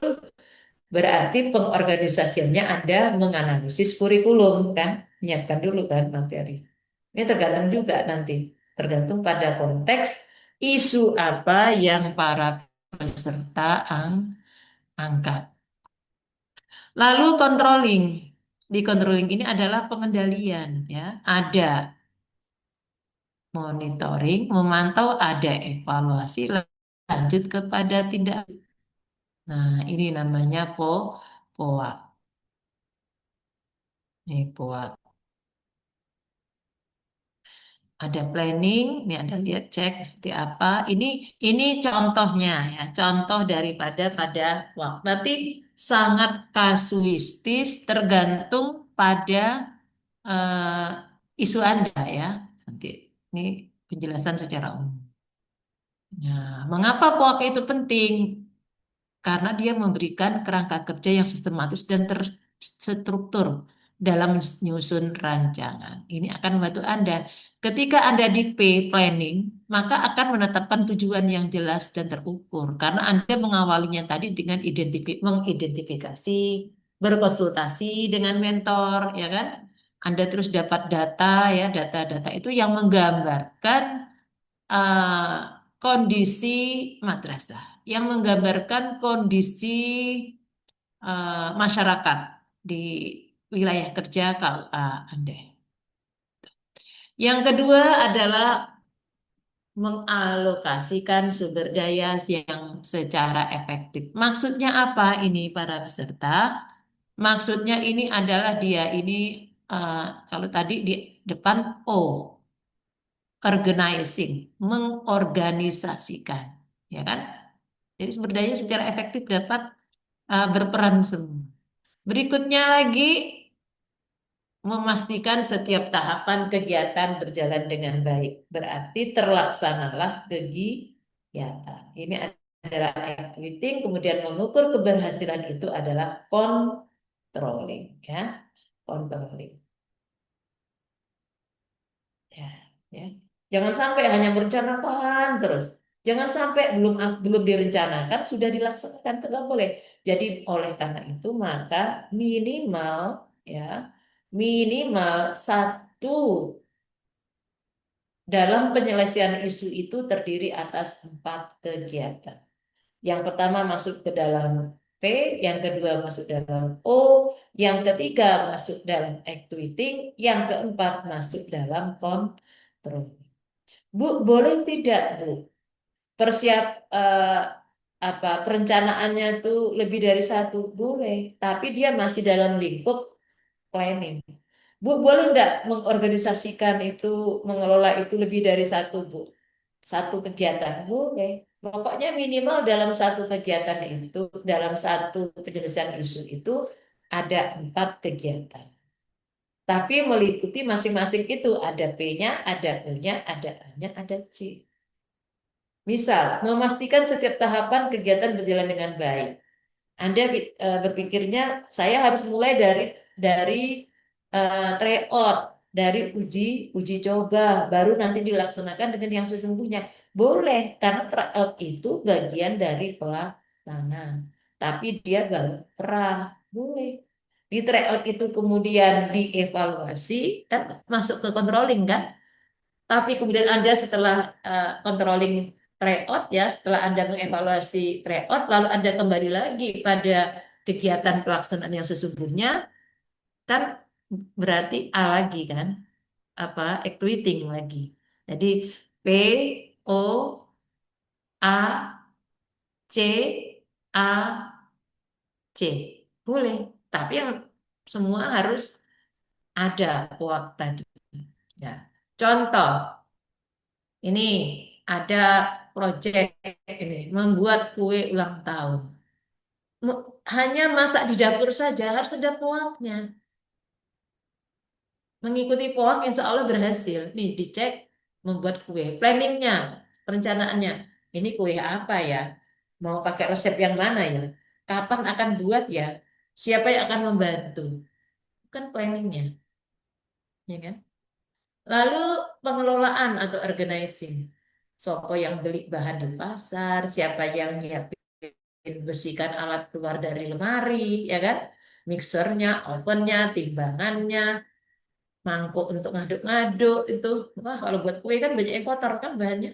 berarti pengorganisasiannya Anda menganalisis kurikulum, kan? Menyiapkan dulu kan materi. Ini tergantung juga nanti. Tergantung pada konteks isu apa yang para peserta angkat. Lalu controlling. Di controlling ini adalah pengendalian, ya. Ada monitoring, memantau, ada evaluasi, lanjut kepada tindak. Nah, ini namanya POA. Ini POA. Ada planning, ini Anda lihat cek seperti apa. Ini contohnya ya, contoh daripada pada waktu. Nanti sangat kasuistis tergantung pada isu Anda ya. Nanti ini penjelasan secara umum. Nah, mengapa POAK itu penting? Karena dia memberikan kerangka kerja yang sistematis dan terstruktur dalam menyusun rancangan. Ini akan membantu Anda. Ketika Anda di planning, maka akan menetapkan tujuan yang jelas dan terukur. Karena Anda mengawalinya tadi dengan mengidentifikasi, berkonsultasi dengan mentor, ya kan? Anda terus dapat data, ya, data-data itu yang menggambarkan eh, kondisi madrasah, yang menggambarkan kondisi masyarakat di wilayah kerja Anda. Yang kedua adalah mengalokasikan sumber daya yang secara efektif. Maksudnya apa ini para peserta? Maksudnya ini adalah dia ini eh, kalau tadi di depan O, organizing, mengorganisasikan, ya kan? Jadi sumber daya secara efektif dapat berperan semua. Berikutnya lagi memastikan setiap tahapan kegiatan berjalan dengan baik. Berarti terlaksanalah kegiatan. Ini adalah activity, kemudian mengukur keberhasilan itu adalah controlling, ya, controlling. Ya, ya. Jangan sampai hanya merencanakan terus. Jangan sampai belum belum direncanakan sudah dilaksanakan, tidak boleh. Jadi oleh karena itu maka minimal, ya, minimal satu dalam penyelesaian isu itu terdiri atas 4 kegiatan. Yang pertama masuk ke dalam P, yang kedua masuk dalam O, yang ketiga masuk dalam activity, yang keempat masuk dalam kontrol. Bu, boleh tidak, Bu? Persiap perencanaannya tuh lebih dari satu, boleh, tapi dia masih dalam lingkup planning. Bu, boleh nggak mengorganisasikan itu, mengelola itu lebih dari satu, Bu? Satu kegiatan, boleh. Pokoknya minimal dalam satu kegiatan itu, dalam satu penyelesaian isu itu ada 4 kegiatan. Tapi meliputi masing-masing itu, ada P-nya, ada U-nya, ada A-nya, ada C. Misal, memastikan setiap tahapan kegiatan berjalan dengan baik. Anda berpikirnya saya harus mulai dari tryout, dari uji coba, baru nanti dilaksanakan dengan yang sesungguhnya. Boleh, karena tryout itu bagian dari pelaksanaan. Tapi dia baru pernah, boleh. Di tryout itu kemudian dievaluasi, kan masuk ke controlling kan? Tapi kemudian Anda setelah controlling tryout ya, setelah Anda mengevaluasi tryout, lalu Anda kembali lagi pada kegiatan pelaksanaan yang sesungguhnya, kan berarti A lagi kan? actuating lagi. Jadi P O A C A C boleh, tapi yang semua harus ada kuak tadi. Ya. Contoh, ini ada proyek ini membuat kue ulang tahun. Hanya masak di dapur saja harus ada kuaknya. Mengikuti POAK insya Allah berhasil. Nih dicek membuat kue. Planningnya, perencanaannya. Ini kue apa ya? Mau pakai resep yang mana ya? Kapan akan buat ya? Siapa yang akan membantu? Kan planningnya, ya kan? Lalu pengelolaan atau organizing. Siapa yang beli bahan di pasar? Siapa yang nyiapin bersihkan alat keluar dari lemari, ya kan? Mixernya, ovennya, timbangannya, mangkuk untuk ngaduk-ngaduk itu. Wah, kalau buat kue kan banyak yang kotor kan bahannya.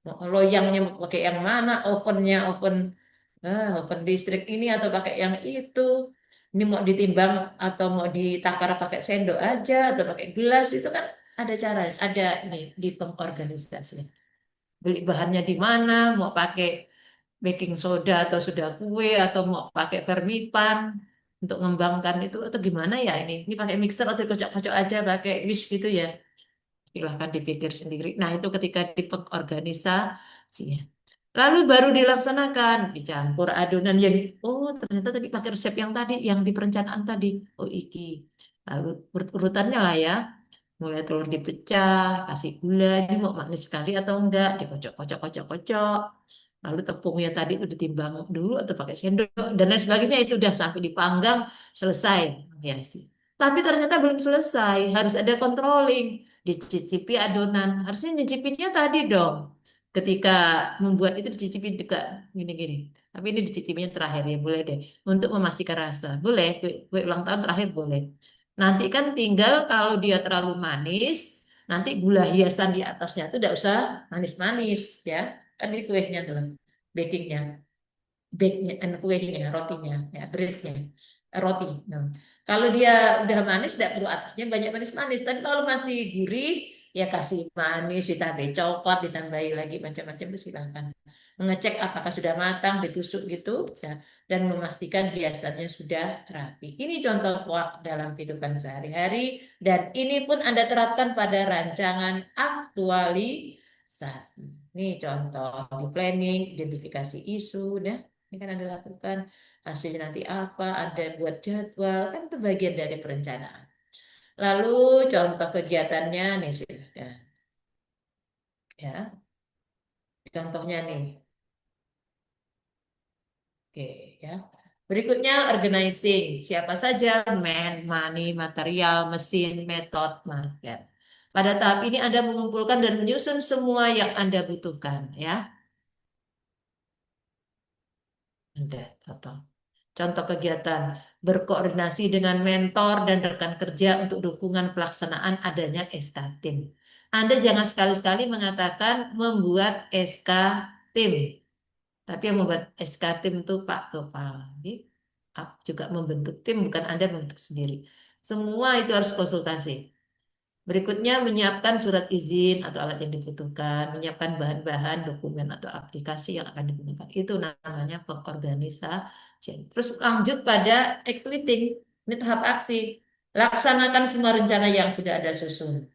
Mau loyangnya mau pakai yang mana, ovennya oven listrik ini atau pakai yang itu. Ini mau ditimbang atau mau ditakar pakai sendok aja atau pakai gelas itu kan ada cara, ada ini di pengorganisasi. Beli bahannya di mana, mau pakai baking soda atau soda kue atau mau pakai vermipan untuk mengembangkan itu atau gimana ya ini? Ini pakai mixer atau kocok-kocok aja pakai whisk gitu ya. Silahkan dipikir sendiri. Nah, itu ketika di pengorganisasinya. Lalu baru dilaksanakan, dicampur adonan yang oh ternyata tadi pakai resep yang tadi, yang di perencanaan tadi. Oh iki. Lalu urutannya lah ya. Mulai telur dipecah, kasih gula, ini mau manis sekali atau enggak, dikocok, kocok, kocok, kocok. Lalu tepungnya tadi itu ditimbang dulu atau pakai sendok dan lain sebagainya itu udah sampai dipanggang selesai ya sih. Tapi ternyata belum selesai, harus ada controlling, dicicipi adonan. Harusnya nyicipinnya tadi dong. Ketika membuat itu dicicipi juga gini-gini. Tapi ini dicicipinya terakhir ya boleh deh. Untuk memastikan rasa. Boleh, kue ulang tahun terakhir boleh. Nanti kan tinggal kalau dia terlalu manis, nanti gula hiasan di atasnya itu tidak usah manis-manis ya. Kan ini kuenya tuh, bakingnya, bakenya, kuenya, rotinya, ya, breadnya, roti. Nah, kalau dia udah manis, tidak perlu atasnya banyak manis-manis. Tapi kalau masih gurih, ya kasih manis, ditambahi coklat, ditambahi lagi macam-macam itu silakan. Mengecek apakah sudah matang, ditusuk gitu, ya, dan memastikan hiasannya sudah rapi. Ini contoh kuak dalam kehidupan sehari-hari, dan ini pun Anda terapkan pada rancangan aktualisasi. Ini contoh di planning, identifikasi isu, dah. Ini kan Anda lakukan hasilnya nanti apa, ada buat jadwal, kan itu bagian dari perencanaan. Lalu contoh kegiatannya nih sudah, ya. Contohnya nih, oke ya. Berikutnya organizing, siapa saja, money, material, mesin, metode, market. Pada tahap ini Anda mengumpulkan dan menyusun semua yang Anda butuhkan, ya. Anda, contoh. Contoh kegiatan, berkoordinasi dengan mentor dan rekan kerja untuk dukungan pelaksanaan adanya SK tim. Anda jangan sekali-sekali mengatakan membuat SK tim, tapi yang membuat SK tim itu Pak Kepala. Jadi, juga membentuk tim, bukan Anda membentuk sendiri. Semua itu harus konsultasi. Berikutnya menyiapkan surat izin atau alat yang dibutuhkan, menyiapkan bahan-bahan, dokumen atau aplikasi yang akan digunakan. Itu namanya pengorganisasian. Terus lanjut pada activating, ini tahap aksi. Laksanakan semua rencana yang sudah ada susun.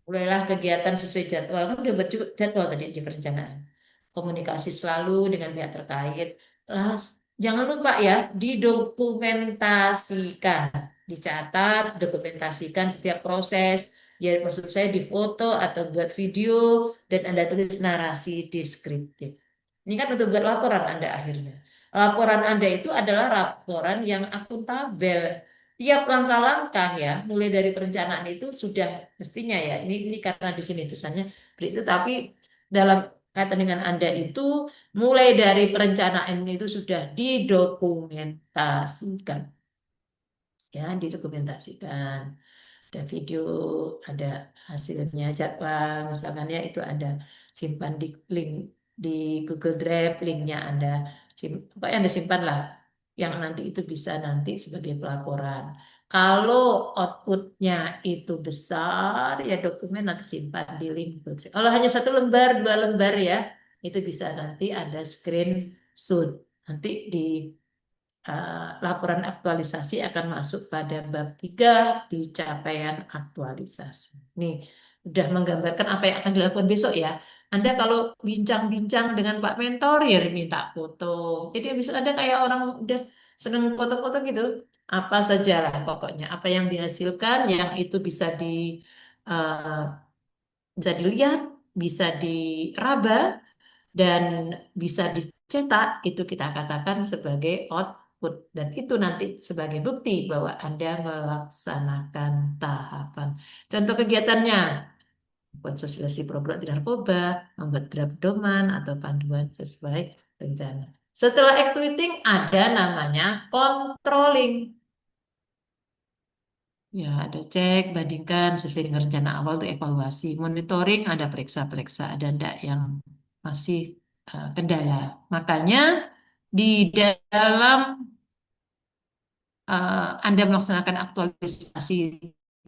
Mulailah kegiatan sesuai jadwal. Kan udah buat jadwal tadi di perencanaan. Komunikasi selalu dengan pihak terkait. Lah, jangan lupa ya, didokumentasikan, dicatat, dokumentasikan setiap proses. Ya, maksud saya di foto atau buat video dan Anda tulis narasi deskriptif. Ini kan untuk buat laporan Anda akhirnya. Laporan Anda itu adalah laporan yang akuntabel. Tiap langkah-langkah ya, mulai dari perencanaan itu sudah mestinya ya. Ini karena di sini tulisannya itu, tapi dalam kaitan dengan Anda itu mulai dari perencanaan itu sudah didokumentasikan. Ya, didokumentasikan. Ada video, ada hasilnya jadwal, misalkan ya itu ada simpan di link di Google Drive, linknya Anda pokoknya Anda simpan lah. yang nanti itu bisa nanti sebagai pelaporan. Kalau outputnya itu besar, ya dokumen nanti simpan di link. Kalau hanya 1 lembar, 2 lembar ya, itu bisa nanti ada screenshot. Nanti di laporan aktualisasi akan masuk pada bab 3 di capaian aktualisasi. Nih, udah menggambarkan apa yang akan dilakukan besok ya. Anda kalau bincang-bincang dengan Pak Mentor ya diminta foto. Jadi bisa ada kayak orang udah seneng foto-foto gitu. Apa saja lah pokoknya. Apa yang dihasilkan yang itu eh, bisa dilihat, bisa diraba, dan bisa dicetak, itu kita katakan sebagai output. Dan itu nanti sebagai bukti bahwa Anda melaksanakan tahapan. Contoh kegiatannya, buat sosialisasi program anti narkoba, membuat draft pedoman atau panduan sesuai rencana. Setelah activating ada namanya controlling. Ya, ada cek, bandingkan sesuai dengan rencana awal untuk evaluasi. Monitoring ada periksa-periksa, ada enggak yang masih kendala. Makanya di dalam Anda melaksanakan aktualisasi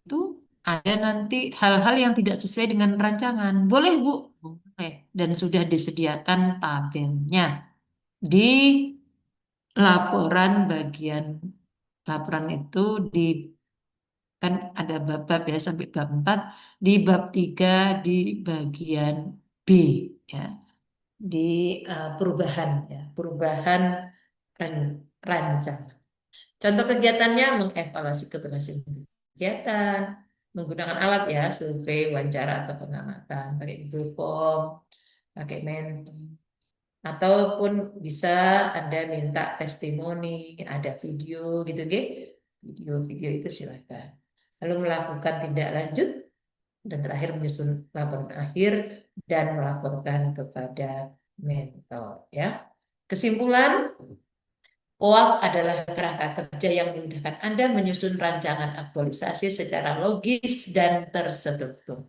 itu ada nanti hal-hal yang tidak sesuai dengan rancangan. Boleh, Bu? Boleh. Dan sudah disediakan tabelnya di laporan bagian laporan itu di kan ada bab-bab ya sampai bab 4 di bab 3 di bagian B ya di perubahan ya perubahan rancangan. Contoh kegiatannya mengevaluasi keberhasilan kegiatan menggunakan alat ya survei, wawancara atau pengamatan pakai Google Form, pakai Menti ataupun bisa Anda minta testimoni, ada video gitu, video-video itu silakan. Lalu melakukan tindak lanjut dan terakhir menyusun laporan akhir dan melaporkan kepada mentor ya. Kesimpulan, OAK adalah kerangka kerja yang memudahkan Anda menyusun rancangan aktualisasi secara logis dan terstruktur.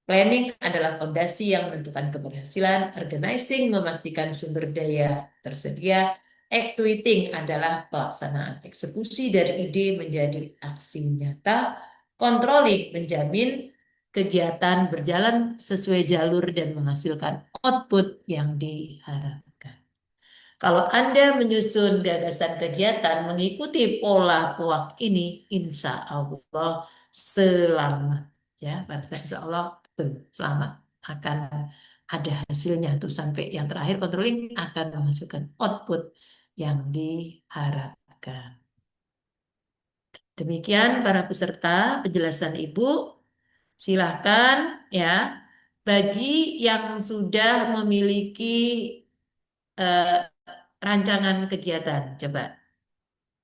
Planning adalah fondasi yang menentukan keberhasilan, organizing memastikan sumber daya tersedia, actuating adalah pelaksanaan eksekusi dari ide menjadi aksi nyata, controlling menjamin kegiatan berjalan sesuai jalur dan menghasilkan output yang diharapkan. Kalau Anda menyusun gagasan kegiatan mengikuti pola POAK ini, insya Allah selamat ya, insya Allah betul, selamat akan ada hasilnya tuh sampai yang terakhir controlling akan menghasilkan output yang diharapkan. Demikian para peserta penjelasan Ibu. Silahkan ya bagi yang sudah memiliki eh, rancangan kegiatan, coba.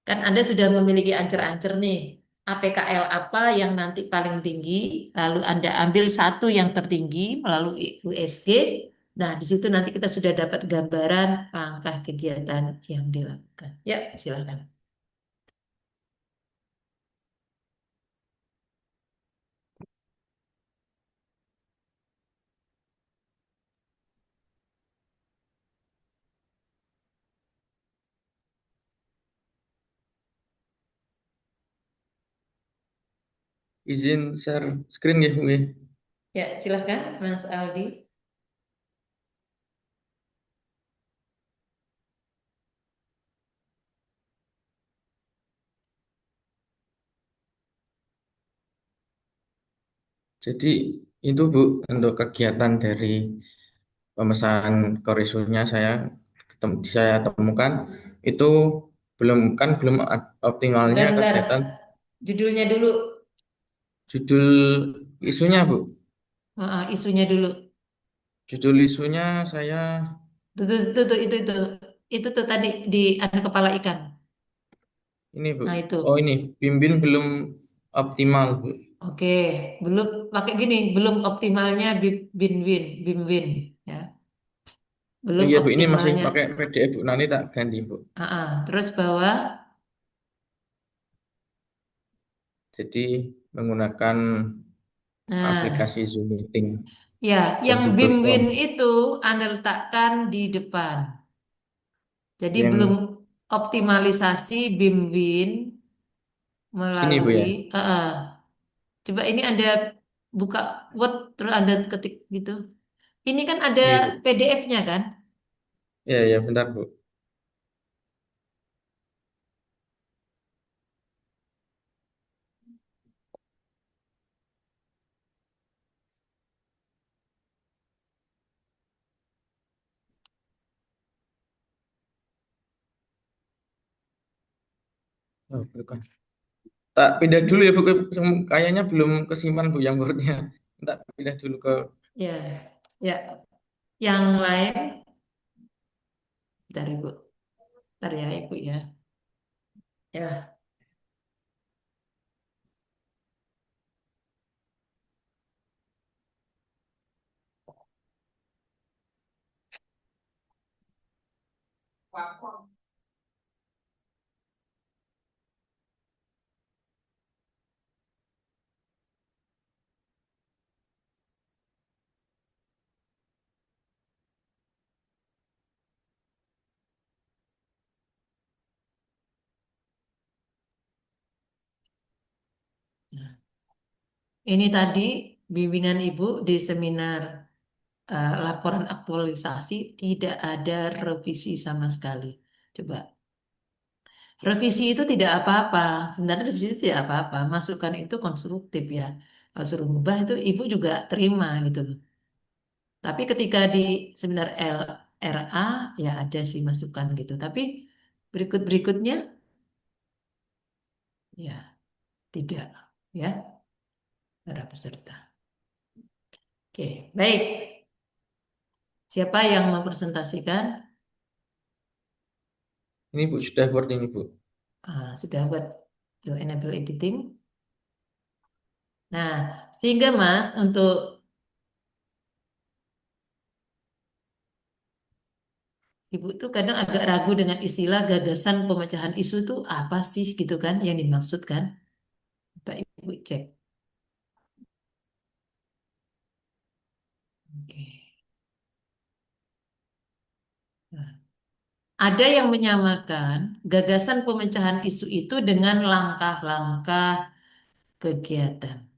Kan Anda sudah memiliki ancer-ancer nih. APKL apa yang nanti paling tinggi, lalu Anda ambil satu yang tertinggi melalui USG. Nah, di situ nanti kita sudah dapat gambaran langkah kegiatan yang dilakukan. Ya, silakan. Izin share screen ya, Bu. Ya, silakan Mas Aldi. Jadi itu Bu untuk kegiatan dari pemesan korisunya saya temukan itu belum optimalnya Bentar-bentar. kegiatan Judulnya dulu. judul isunya Bu. Isunya dulu. Judul isunya saya Itu. Itu tuh tadi di anu kepala ikan. ini Bu. Nah, itu. Oh ini Bimbin belum optimal Bu. Oke, belum pakai gini, belum optimalnya BIMWIN ya. Oh Belum iya Bu, ini masih optimalnya. pakai PDF Bu. Nanti tak ganti Bu. Terus bawah, Jadi menggunakan nah, aplikasi Zoom Meeting ya, dan yang Google BIMWIN Form. itu Anda letakkan di depan. Jadi Yang belum optimalisasi BIM-WIN Ini Bu ya. melalui coba ini Anda buka Word terus Anda ketik gitu. Ini kan ada Iya Bu. PDF-nya kan? Ya ya bentar Bu. Oh, bukan. Tak pindah dulu ya Bu. Kayaknya belum kesimpan Bu yang Word-nya. Tak pindah dulu ke Ya, ya. Yang lain, bentar Ibu. Bentar ya Ibu ya. Ya, ini tadi bimbingan Ibu di seminar laporan aktualisasi tidak ada revisi sama sekali. Coba. Revisi itu tidak apa-apa. Sebenarnya revisi itu tidak apa-apa. Masukan itu konstruktif ya. Kalau suruh ngubah itu Ibu juga terima gitu loh. Tapi ketika di seminar LRA ya ada sih masukan gitu. Tapi berikut-berikutnya ya tidak ya para peserta. Oke, baik. Siapa yang mempresentasikan? ini Bu sudah Word ini Bu. Sudah buat enable editing. Nah, sehingga Mas untuk Ibu tuh kadang agak ragu dengan istilah gagasan pemecahan isu itu apa sih gitu kan yang dimaksudkan. Coba Ibu cek. Oke. Nah, ada yang menyamakan gagasan pemecahan isu itu dengan langkah-langkah kegiatan.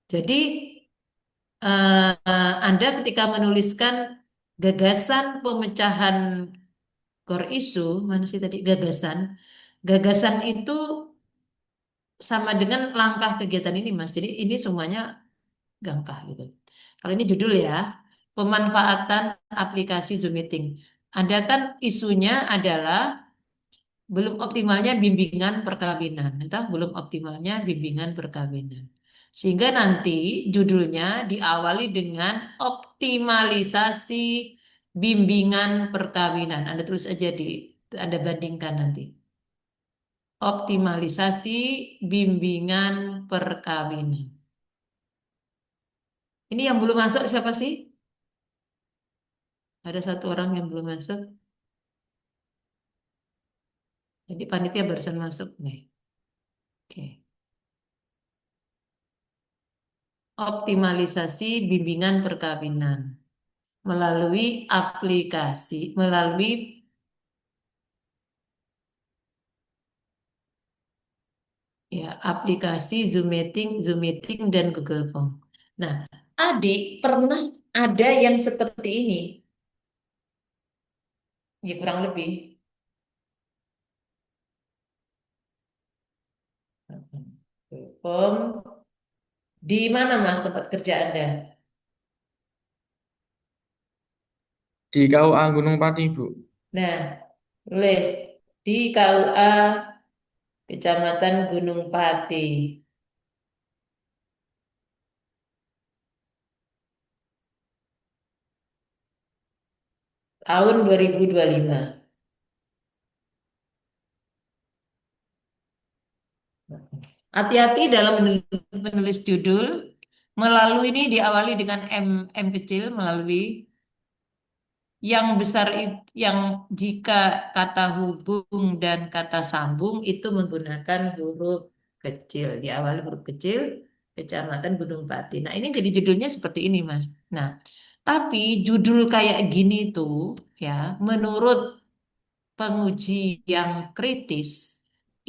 Jadi Anda ketika menuliskan gagasan pemecahan core issue, mana sih tadi gagasan? Gagasan itu sama dengan langkah kegiatan ini, Mas. Jadi ini semuanya gangkah gitu. Kalau ini judul ya, pemanfaatan aplikasi Zoom Meeting. Ada kan isunya adalah belum optimalnya bimbingan perkawinan, entah belum optimalnya bimbingan perkawinan. Sehingga nanti judulnya diawali dengan optimalisasi bimbingan perkawinan. Anda tulis aja Anda bandingkan nanti. Optimalisasi bimbingan perkawinan. Ini yang belum masuk siapa sih? Ada satu orang yang belum masuk. Jadi panitia barusan masuk nih. Oke. Optimalisasi bimbingan perkawinan melalui aplikasi Zoom Meeting dan Google Form. Nah, adik pernah ada yang seperti ini, ya kurang lebih. Google Form. Di mana Mas tempat kerja Anda? Di KUA Gunung Pati Bu. Nah, tulis di KUA Kecamatan Gunung Pati. Tahun 2025. Hati-hati dalam menulis judul. Melalui ini diawali dengan M kecil, melalui yang besar yang jika kata hubung dan kata sambung itu menggunakan huruf kecil. Diawali huruf kecil. Kecamatan Gunung Pati. Nah, ini jadi judulnya seperti ini, Mas. Nah, tapi judul kayak gini tuh ya, menurut penguji yang kritis,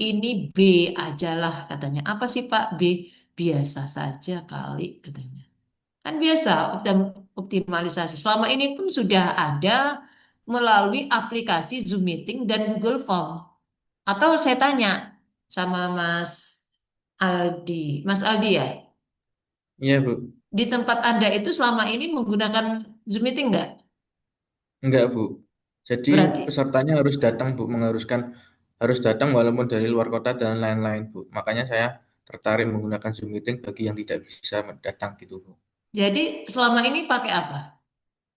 ini B aja lah katanya. Apa sih Pak B? Biasa saja kali katanya. Kan biasa optimalisasi. Selama ini pun sudah ada melalui aplikasi Zoom Meeting dan Google Form. Atau saya tanya sama Mas Aldi. Mas Aldi ya, Iya, Bu. di tempat Anda itu selama ini menggunakan Zoom Meeting nggak? Enggak, Bu. Jadi Berarti pesertanya harus datang, Bu, mengharuskan harus datang walaupun dari luar kota dan lain-lain, Bu. Makanya saya tertarik menggunakan Zoom Meeting bagi yang tidak bisa datang gitu, Bu. jadi selama ini pakai apa?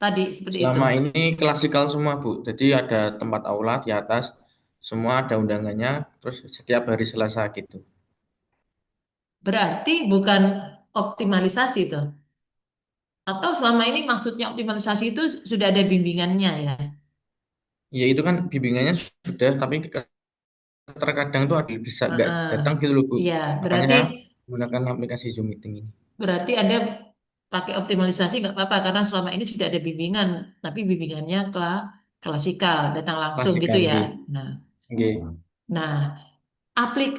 Tadi seperti itu. Selama ini klasikal semua, Bu. Jadi ada tempat aula di atas, semua ada undangannya, terus setiap hari Selasa gitu. Berarti bukan optimalisasi itu. Atau selama ini maksudnya optimalisasi itu sudah ada bimbingannya ya. Ya itu kan bimbingannya sudah, tapi terkadang tuh ada bisa nggak Heeh. datang gitu loh, Bu. Iya, Makanya berarti saya menggunakan aplikasi Zoom Meeting ini. berarti Anda pakai optimalisasi nggak apa-apa karena selama ini sudah ada bimbingan, tapi bimbingannya klasikal, datang langsung gitu Klasikal, ya. nggih. Nah, Nggih. nah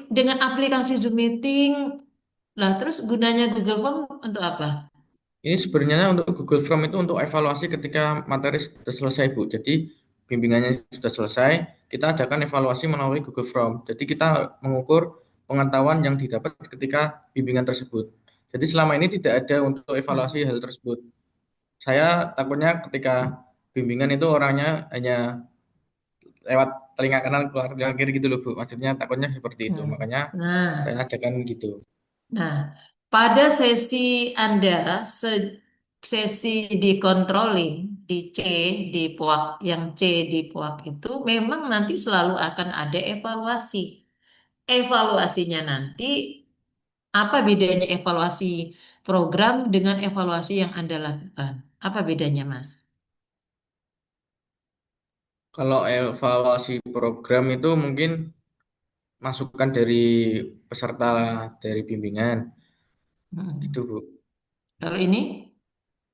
dengan aplikasi Zoom Meeting, lah terus gunanya Google Form untuk apa? Ini sebenarnya untuk Google Form itu untuk evaluasi ketika materi sudah selesai, Bu. Jadi bimbingannya sudah selesai, kita adakan evaluasi melalui Google Form. Jadi kita mengukur pengetahuan yang didapat ketika bimbingan tersebut. Jadi selama ini tidak ada untuk Nah, evaluasi hal tersebut. Saya takutnya ketika bimbingan itu orangnya hanya lewat telinga kanan keluar telinga kiri gitu loh, Bu. Maksudnya takutnya seperti itu. hmm. Makanya saya Nah, adakan gitu. nah, pada sesi Anda, sesi di controlling, di C, di POAK, yang C di POAK itu memang nanti selalu akan ada evaluasi. Evaluasinya nanti, apa bedanya evaluasi program dengan evaluasi yang Anda lakukan? Apa bedanya, Mas? Kalau evaluasi program itu mungkin masukan dari peserta dari bimbingan gitu, Hmm. Bu. Kalau ini,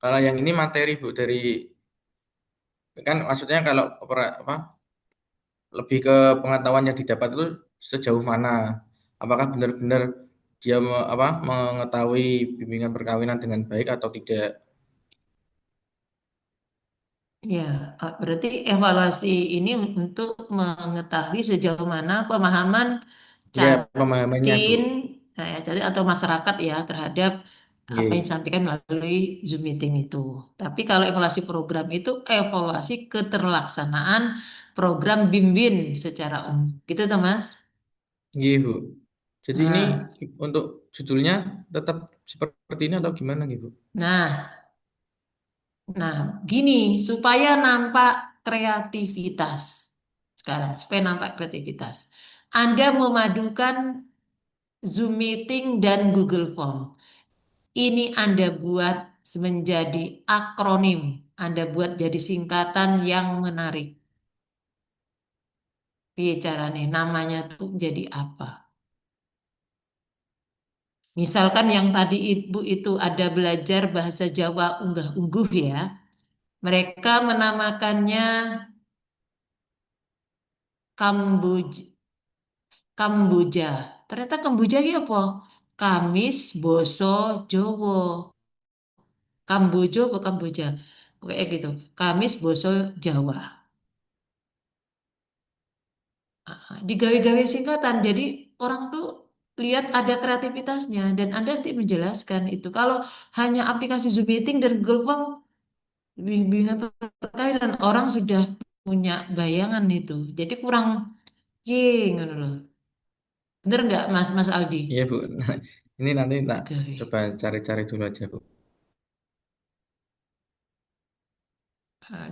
Kalau yang ini materi, Bu, dari kan maksudnya kalau apa lebih ke pengetahuan yang didapat itu sejauh mana? Apakah benar-benar dia mengetahui bimbingan perkawinan dengan baik atau tidak? ya, berarti evaluasi ini untuk mengetahui sejauh mana pemahaman Ya, pemahamannya, Bu. Catin, ya, Catin atau masyarakat ya terhadap apa yang Nggih. disampaikan melalui Zoom meeting itu. Tapi kalau evaluasi program itu evaluasi keterlaksanaan program Bimbin secara umum. Gitu tuh Mas. Nggih, Bu. Jadi ini Nah, untuk judulnya tetap seperti ini atau gimana gitu, Bu? nah, nah, gini supaya nampak kreativitas. Sekarang supaya nampak kreativitas. Anda memadukan Zoom meeting dan Google Form. Ini Anda buat menjadi akronim. Anda buat jadi singkatan yang menarik. Bicara nih, namanya tuh jadi apa? Misalkan yang tadi Ibu itu ada belajar bahasa Jawa unggah-ungguh ya. Mereka menamakannya Kambuj Kambuja. Ternyata Kambuja ini apa? Kamis Boso Jowo. Kambojo apa Kamboja? Kayak gitu. Kamis Boso Jawa. Digawe-gawe singkatan. Jadi orang tuh lihat ada kreativitasnya dan Anda nanti menjelaskan itu. Kalau hanya aplikasi Zoom Meeting dan Google Form, bimbingan perkaitan orang sudah punya bayangan itu. Jadi kurang ye, ngono loh. Bener nggak Mas Mas Aldi? Iya, Bu. Nah, ini nanti tak Gawe. coba cari-cari dulu aja, Bu.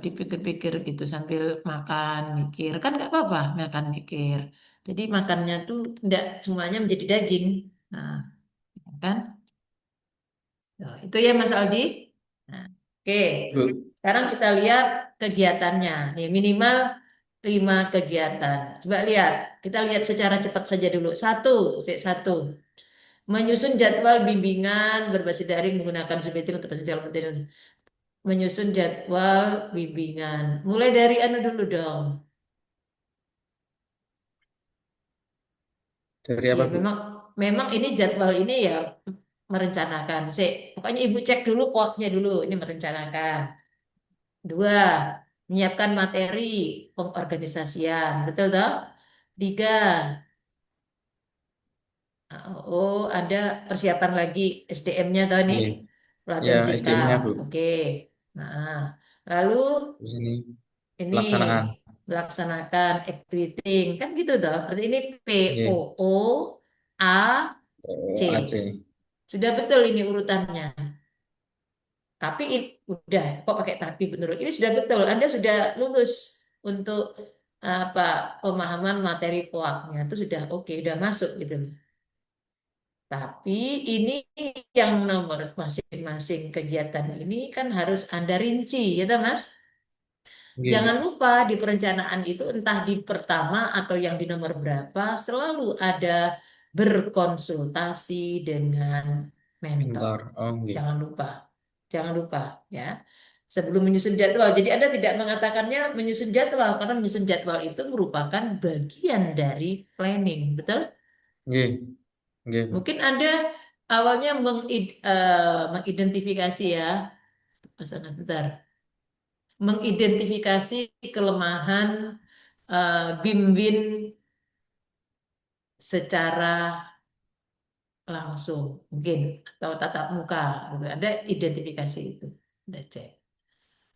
Dipikir-pikir gitu sambil makan mikir kan nggak apa-apa makan mikir. Jadi makannya tuh nggak semuanya menjadi daging. Nah, kan? Nah, itu ya Mas Aldi. Nah, oke. Bu, Sekarang kita lihat kegiatannya. Nih, minimal 5 kegiatan. Coba lihat. Kita lihat secara cepat saja dulu. Satu. Menyusun jadwal bimbingan berbasis daring menggunakan Zoom meeting untuk berbasis dalam materi. Menyusun jadwal bimbingan. Mulai dari anu dulu dong. Dari Ya, apa, Bu? memang ini jadwal ini ya merencanakan. Pokoknya Ibu cek dulu kuaknya dulu. Ini merencanakan. Dua, menyiapkan materi pengorganisasian. Betul toh? Tiga, oh ada persiapan lagi SDM-nya toh nih. Iya. Ya, Pelatihan SDM-nya, sikap. Bu. Oke. Nah, lalu Di sini ini pelaksanaan. melaksanakan activity kan gitu toh. Berarti ini Iya. POO A C. AC. Sudah betul ini urutannya. Tapi udah kok pakai tapi bener. Ini sudah betul. Anda sudah lulus untuk apa pemahaman materi POAK-nya itu sudah oke, sudah masuk gitu. Tapi ini yang nomor masing-masing kegiatan ini kan harus Anda rinci, ya toh, Mas? Iya. Jangan lupa di perencanaan itu entah di pertama atau yang di nomor berapa selalu ada berkonsultasi dengan mentor. Mentor. Oh, iya. Jangan lupa. Jangan lupa ya. Sebelum menyusun jadwal. Jadi Anda tidak mengatakannya menyusun jadwal karena menyusun jadwal itu merupakan bagian dari planning, betul? Iya. Iya, Bu. Mungkin Anda awalnya mengidentifikasi ya, pasangan bentar, mengidentifikasi kelemahan BIM-WIN secara langsung, mungkin atau tatap muka, gitu. Ada identifikasi itu, Anda cek.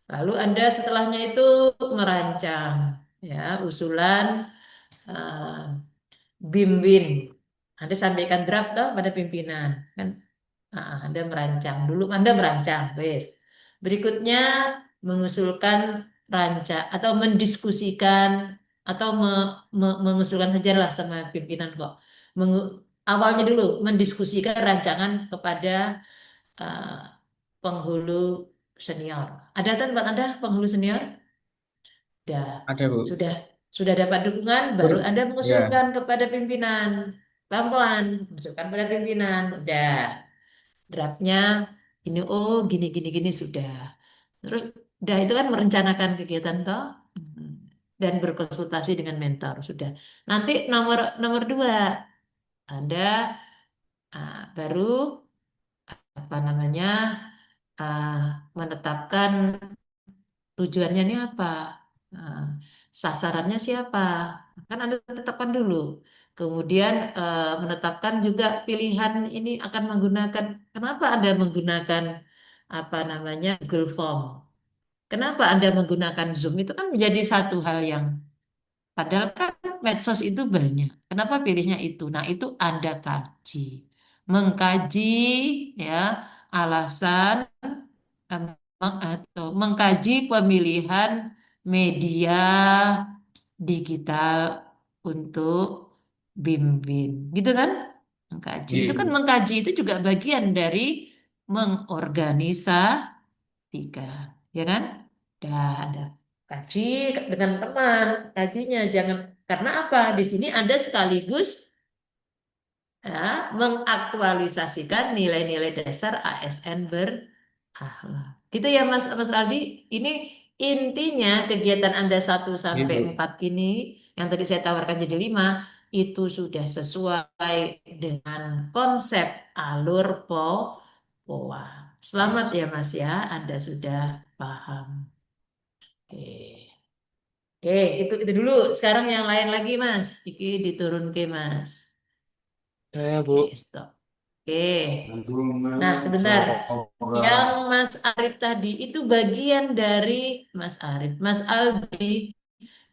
Lalu Anda setelahnya itu merancang ya usulan eh, BIM-WIN. Anda sampaikan draft toh pada pimpinan kan. Anda merancang dulu, Anda merancang, wes. Berikutnya mengusulkan atau mendiskusikan atau mengusulkan saja lah sama pimpinan kok. Awalnya dulu mendiskusikan rancangan kepada eh, penghulu senior. Ada tempat Anda penghulu senior? Sudah, Ada, Bu. sudah, sudah dapat dukungan, baru Ber- Anda Ya, mengusulkan kepada pimpinan. Pelan-pelan, mengusulkan kepada pimpinan. Udah, draftnya ini, oh gini, gini, gini, sudah. Terus, udah itu kan merencanakan kegiatan toh. Hmm. Dan berkonsultasi dengan mentor, sudah. Nanti nomor nomor dua, Anda baru apa namanya ah, menetapkan tujuannya ini apa? Nah, sasarannya siapa? Kan Anda tetapkan dulu. Kemudian menetapkan juga pilihan ini akan menggunakan, kenapa Anda menggunakan apa namanya Google Form? Kenapa Anda menggunakan Zoom? Itu kan menjadi satu hal yang, padahal kan medsos itu banyak. Kenapa pilihnya itu? Nah, itu Anda kaji. Mengkaji ya alasan atau mengkaji pemilihan media digital untuk BIM-BIM, gitu kan? Mengkaji. Itu kan iya. mengkaji itu juga bagian dari mengorganisasikan, ya kan? Dah ada kaji dengan teman, kajinya jangan karena apa? Di sini Anda sekaligus ya, mengaktualisasikan nilai-nilai dasar ASN berakhlak. Gitu ya Mas Aldi. Ini intinya kegiatan Anda satu Iya, sampai Bu. 4 ini yang tadi saya tawarkan jadi 5 itu sudah sesuai dengan konsep alur POA. Selamat ya Mas ya, Anda sudah paham. Oke. Oke, itu dulu. Sekarang yang lain lagi Mas. Iki diturun ke Mas. Ya, Oke, Bu. stop. Oke. Nah, sebentar. Yang Mas Arif tadi itu bagian dari Mas Arif. Mas Aldi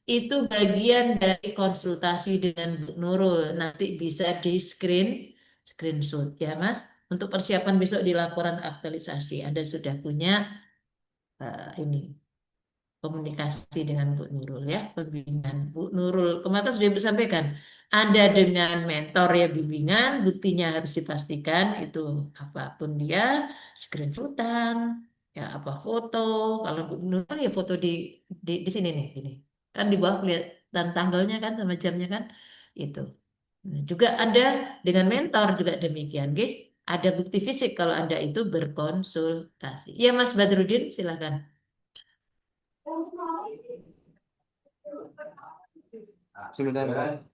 itu bagian dari konsultasi dengan Bu Nurul. Nanti bisa di screenshot ya, Mas. Untuk persiapan besok di laporan aktualisasi. Anda sudah punya ini komunikasi dengan Bu Nurul ya, pembimbingan Bu Nurul. Kemarin sudah Ibu sampaikan, Anda dengan mentor ya bimbingan, buktinya harus dipastikan itu apapun dia, screenshotan, ya apa foto, kalau Bu Nurul ya foto di sini nih, ini kan di bawah lihat dan tanggalnya kan sama jamnya kan, itu. Nah, juga ada dengan mentor juga demikian, nggih. Ada bukti fisik kalau Anda itu berkonsultasi. Ya, Mas Badrudin, silakan. Sebentar, Mbak.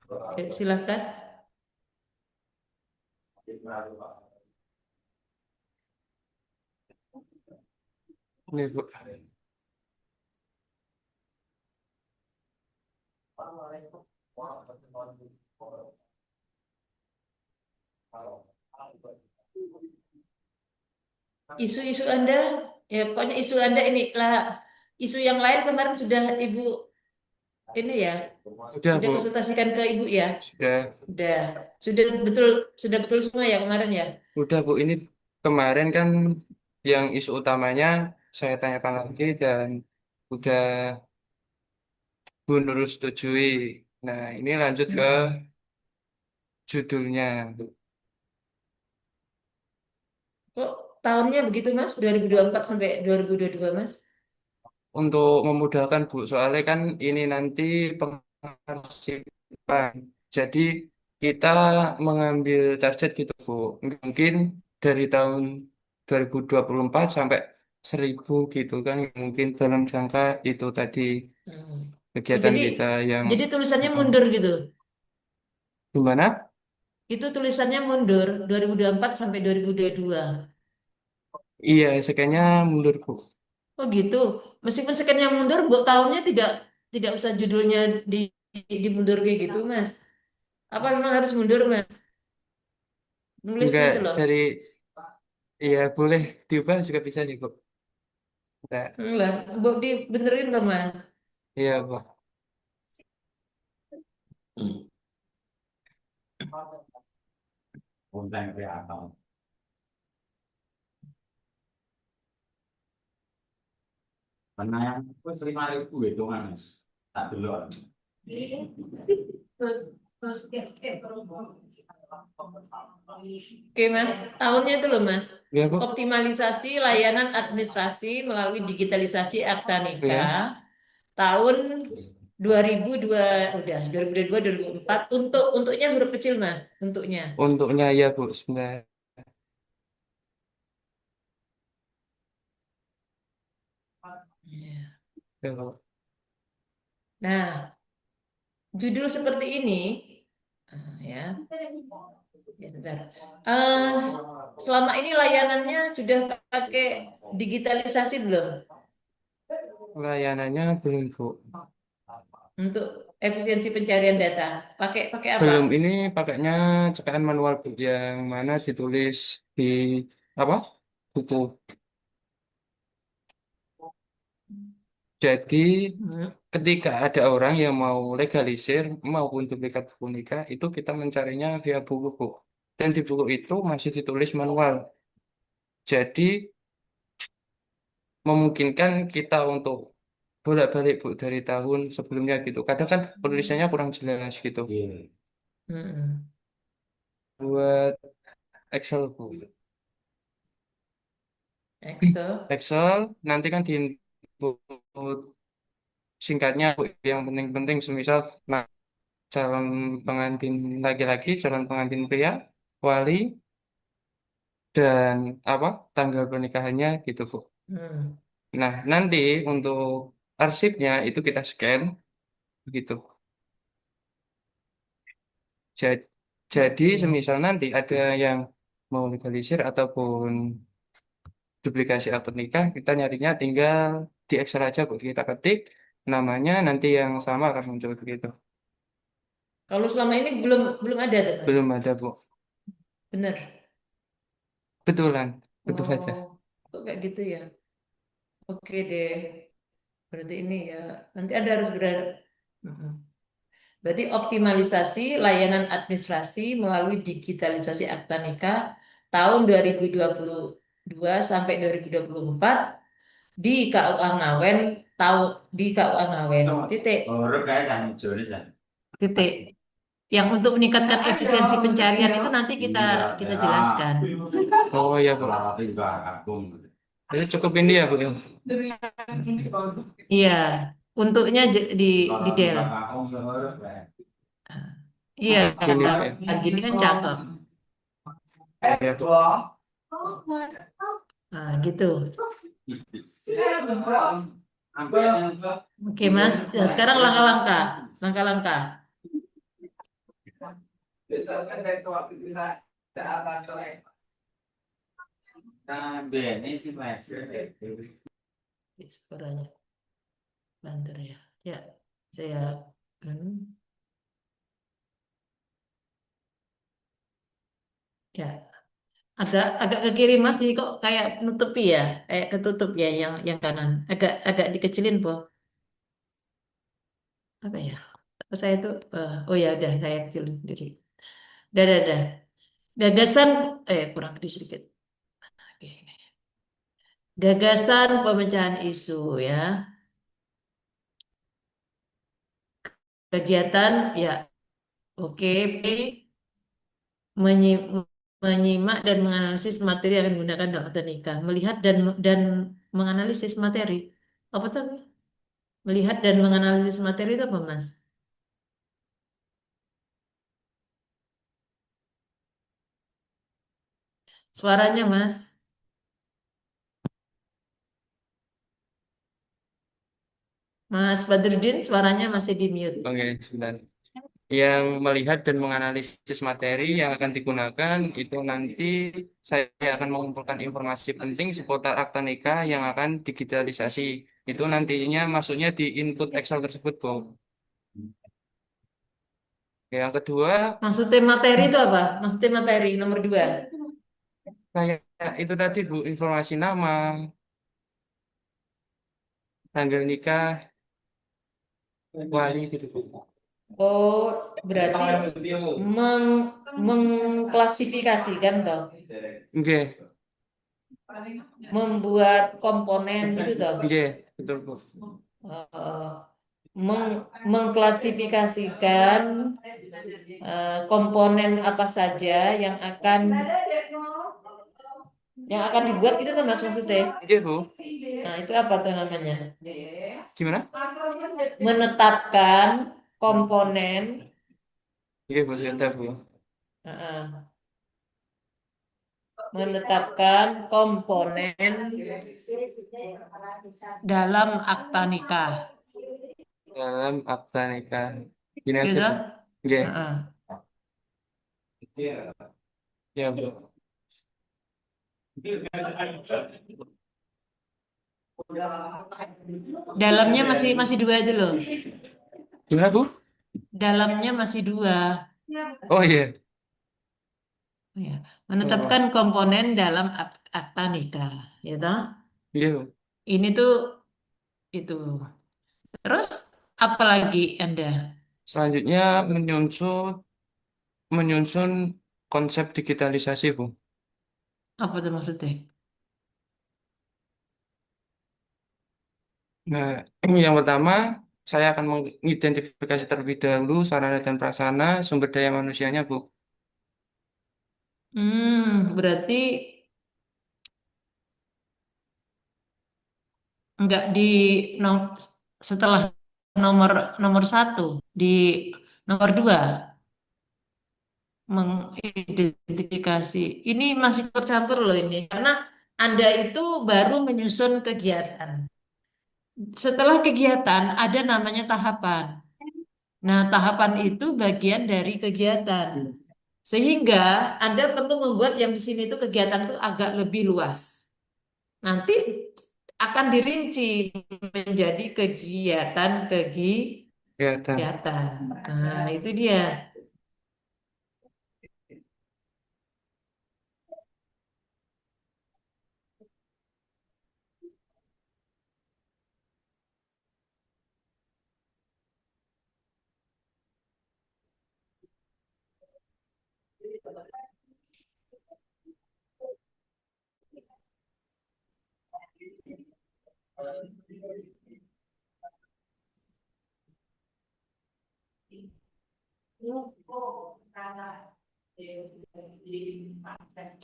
Oke, silakan. Ini, Bu. Isu-isu Anda, ya pokoknya isu Anda ini lah. Isu yang lain kemarin sudah Ibu ini ya, Udah, sudah Bu. konsultasikan ke Ibu ya. Sudah. Udah, sudah betul semua ya kemarin ya. Udah, Bu. Ini kemarin kan yang isu utamanya saya tanyakan lagi dan udah Bu Nurul setujui. Nah, ini lanjut ke judulnya. Kok tahunnya begitu Mas? 2024 sampai 2022 Mas? Untuk memudahkan Bu, soalnya kan ini nanti pengarsipan. Jadi kita mengambil target gitu Bu. Nggak mungkin dari tahun 2024 sampai 1000 gitu kan. Nggak mungkin dalam jangka itu tadi Hmm. Oh, kegiatan kita yang jadi tulisannya mundur gitu. gimana? Itu tulisannya mundur 2024 sampai 2022. Iya, sekiannya mundur Bu. Oh gitu. Meskipun scannya mundur, buat tahunnya tidak usah judulnya dimundur kayak gitu, Mas. Apa memang harus mundur, Mas? Nulis Enggak gitu loh. dari iya boleh diubah juga bisa nih Bu. Enggak. Enggak, buat dibenerin loh, Mas. Iya Bu. Oke, Mas. Tahunnya itu loh, Mas. Iya Bu. Optimalisasi layanan administrasi melalui digitalisasi akta Iya. nikah tahun 2002 udah 2002 2004 untuknya huruf kecil Mas untuknya. Untuknya ya Bu sebenarnya. Iya. Ya, Bu. Nah, judul seperti ini ya. Ya, bentar. Eh, selama ini layanannya sudah pakai digitalisasi belum Layanannya belum Bu. untuk efisiensi pencarian data? Pakai apa? Belum, ini pakainya cetakan manual Bu yang mana ditulis di apa? Buku. Jadi Hmm. ketika ada orang yang mau legalisir maupun duplikat buku nikah itu kita mencarinya via buku Bu. Dan di buku itu masih ditulis manual. Jadi memungkinkan kita untuk bolak-balik Bu dari tahun sebelumnya gitu. Kadang kan penulisannya kurang jelas gitu. Hmm. Buat Excel Bu. Excel. Excel nanti kan di input singkatnya Bu, yang penting-penting semisal nah, calon pengantin laki-laki, calon pengantin pria, wali dan apa tanggal pernikahannya gitu Bu. Hmm. Nah, nanti untuk arsipnya itu kita scan gitu. Ja- Jadi, Oke. semisal nanti ada yang mau legalisir ataupun duplikasi akte nikah, kita nyarinya tinggal di Excel aja Bu, kita ketik namanya nanti yang sama akan muncul begitu. Kalau selama ini belum ada tuh, Mas? Belum ada Bu. Bener. Betulan, betul saja. Oh, kok kayak gitu ya? Oke deh. Berarti ini ya. Nanti ada harus berada. Mhm. Berarti optimalisasi layanan administrasi melalui digitalisasi akta nikah tahun 2022 sampai 2024 di KUA Ngawen di KUA Ngawen. Titik. Titik. Yang untuk meningkatkan efisiensi pencarian itu nanti kita jelaskan. Oh iya Bu. Jadi cukup ini ya Bu. Ya? Iya. Untuknya di Dell. Iya, Gini ya. gini kan cakep. Ya, Bu. Nah, gitu. Oke, Mas. Ya, sekarang langkah-langkah. Langkah-langkah. Suaranya banter ya. Ya, saya ya agak agak ke kiri masih kok kayak nutupi ya, kayak ketutup ya yang kanan. Agak agak dikecilin, Po. Apa ya? Saya tuh oh ya udah saya kecilin sendiri. Dah. Gagasan kurang gede sedikit. Oke. Gagasan pemecahan isu ya. Kegiatan ya oke. Menyi- menyimak dan menganalisis materi yang digunakan dalam akad nikah. Melihat dan menganalisis materi. Apa tuh? Melihat dan menganalisis materi itu apa, Mas? Suaranya, Mas. Mas Badrudin, suaranya masih di mute. Oke, sebentar. Yang melihat dan menganalisis materi yang akan digunakan itu nanti saya akan mengumpulkan informasi penting seputar akta nikah yang akan digitalisasi. Itu nantinya masuknya di input Excel tersebut, Bu. Yang kedua, Maksudnya materi itu apa? Maksudnya materi nomor 2. kayak itu tadi, Bu, informasi nama, tanggal nikah, wali gitu, Bu. Oh, berarti meng mengklasifikasikan toh, Oke, membuat komponen gitu toh. oke, betul, Bu. Eh, mengklasifikasikan komponen apa saja yang akan dibuat gitu kan Mas maksudnya. Oke, Bu. Nah, itu apa tuh namanya? Gimana? Menetapkan komponen Oke, Bu, sebentar, Bu. eh, menetapkan komponen dalam akta nikah. Dalam akta nikah. Gini aja, Gitu? Bu. Oke. Heeh. Ya, Bu. Dalamnya masih masih 2 aja loh. Gimana, Bu? Dalamnya masih 2. Oh iya. Ya. Menetapkan komponen dalam akta nikah, ya toh? Iya, Bu. Ini tuh itu. Terus apa lagi Anda? Selanjutnya menyusun konsep digitalisasi, Bu. Apa tuh maksudnya? Nah, yang pertama, saya akan mengidentifikasi terlebih dahulu sarana dan prasarana sumber daya manusianya, Bu. Berarti enggak di nom- setelah nomor nomor 1 di nomor 2 mengidentifikasi. Ini masih tercampur loh ini karena Anda itu baru menyusun kegiatan. Setelah kegiatan ada namanya tahapan. Nah, tahapan itu bagian dari kegiatan. Sehingga Anda perlu membuat yang di sini itu kegiatan itu agak lebih luas. Nanti akan dirinci menjadi Kelihatan. kegiatan. Nah, itu dia.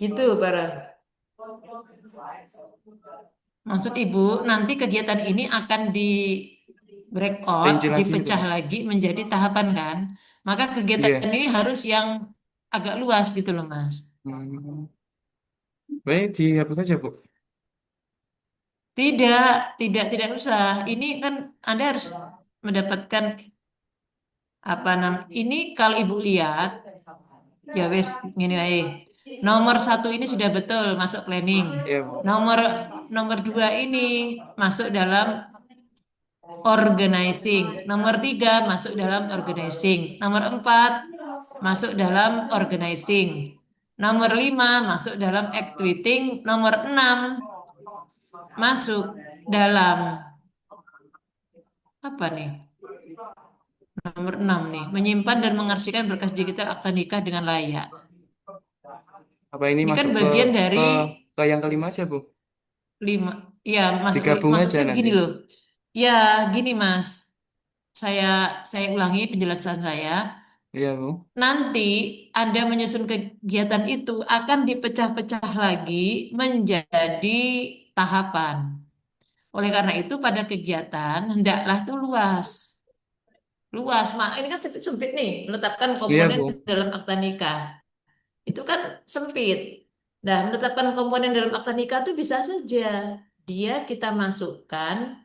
Gitu, para. Maksud Ibu, nanti kegiatan ini akan breakout rinci lagi itu. dipecah lagi menjadi tahapan kan. Maka kegiatan Iya. ini harus yang agak luas gitu loh Mas. Hmm. Baik, dihapus aja, Bu. Tidak, tidak usah. Ini kan Anda harus mendapatkan apa ini kalau Ibu lihat ya wes gini aja. Nomor satu ini sudah betul masuk planning. Iya, Bu. Nomor nomor dua ini masuk dalam organizing. Nomor tiga masuk dalam organizing. Nomor empat masuk dalam organizing. Nomor lima masuk dalam activating. Nomor enam masuk dalam apa nih? Nomor 6 nih, menyimpan dan mengarsipkan berkas digital akta nikah dengan layak. Apa ini Ini kan masuk bagian ke dari yang kelima aja, Bu? 5. Ya, Digabung aja maksudnya nanti. gini loh. Ya, gini Mas. Saya saya ulangi penjelasan saya. Iya, Bu. Nanti Anda menyusun kegiatan itu akan dipecah-pecah lagi menjadi tahapan. Oleh karena itu pada kegiatan hendaklah itu luas. Luas, ini kan sempit-sempit nih, menetapkan Iya, komponen Bu. dalam akta nikah. Itu kan sempit. Nah, menetapkan komponen dalam akta nikah itu bisa saja dia kita masukkan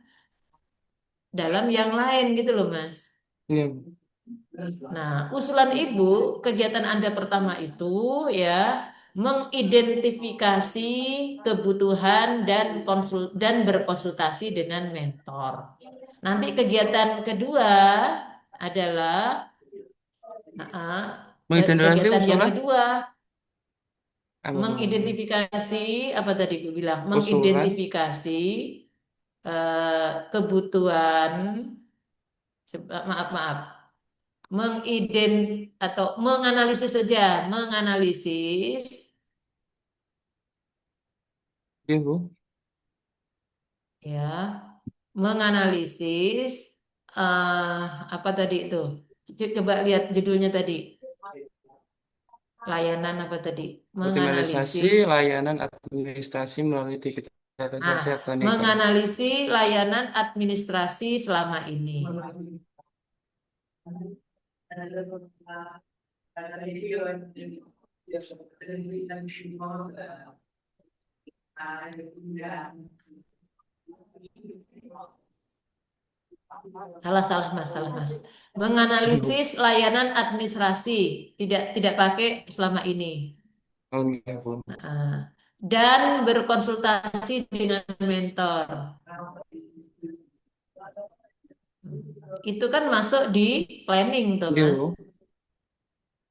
dalam yang lain gitu loh, Mas. Iya, Bu. Nah, usulan Ibu, kegiatan Anda pertama itu ya mengidentifikasi kebutuhan dan berkonsultasi dengan mentor. Nanti kegiatan kedua adalah Mengidentifikasi kegiatan yang usulan kedua apa, Bu? mengidentifikasi apa tadi Bu bilang Usulan. mengidentifikasi kebutuhan maaf maaf atau menganalisis saja menganalisis Iya, Bu. ya menganalisis eh, apa tadi itu coba lihat judulnya tadi layanan apa tadi Optimalisasi menganalisis layanan administrasi melalui nah digitalisasi akta nikah. menganalisis layanan administrasi selama ini. Salah salah mas. Menganalisis layanan administrasi tidak pakai selama ini. Oh, iya, Bu. Dan berkonsultasi dengan mentor. Itu kan masuk di planning tuh Iya, mas. Bu.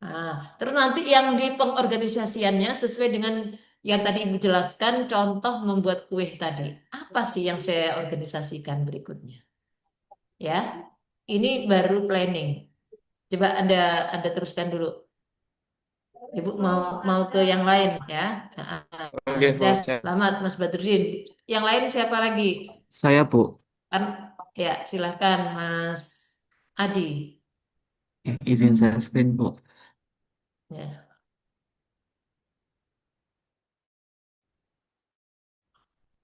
Nah, terus nanti yang di pengorganisasiannya sesuai dengan yang tadi Ibu jelaskan, contoh membuat kue tadi. Apa sih yang saya organisasikan berikutnya? Ya, ini baru planning. Coba Anda teruskan dulu. Ibu mau ke yang lain ya. Oke, Bu. Dah, selamat Mas Badrudin. Yang lain siapa lagi? Saya, Bu. Kan ya, silahkan Mas Adi. Izin saya screen, Bu. Ya,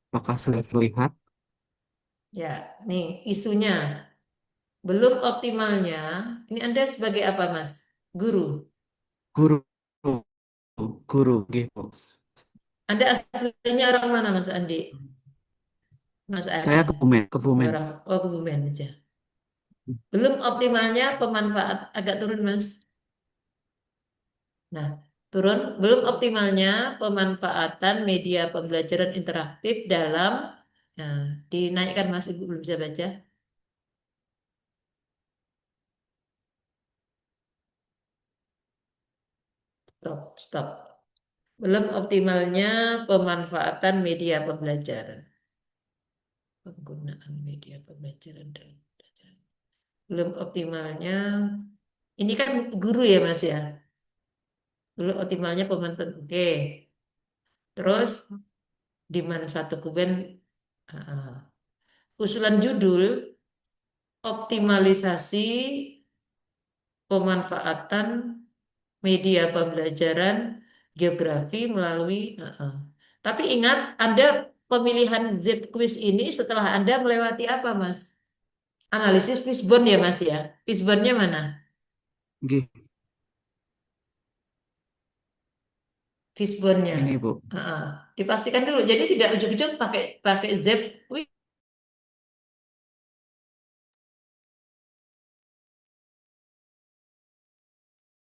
Apakah sudah terlihat? ya, nih isunya belum optimalnya. Ini Anda sebagai apa, Mas? Guru. Guru, guru, nggih, Bu. Anda aslinya orang mana, Mas Andi? Mas Saya Adi. Kebumen, Kebumen. Kebumen aja. Belum optimalnya pemanfaat agak turun, Mas. Nah, turun. Belum optimalnya pemanfaatan media pembelajaran interaktif dalam, nah, dinaikkan Mas, Ibu belum bisa baca. Stop. Belum optimalnya pemanfaatan media pembelajaran. Penggunaan media pembelajaran dalam pembelajaran. Belum optimalnya, ini kan guru ya Mas ya. Belum optimalnya pemanfaatan. Oke. Terus di mana satu kuben usulan judul optimalisasi pemanfaatan media pembelajaran geografi melalui Tapi ingat Anda pemilihan Z quiz ini setelah Anda melewati apa Mas? Analisis fishbone ya Mas ya. Fishbone-nya mana? Nggih, Fishbone-nya. ini Bu. Heeh. Dipastikan dulu. Jadi tidak ujuk-ujuk pakai pakai Z. Wih,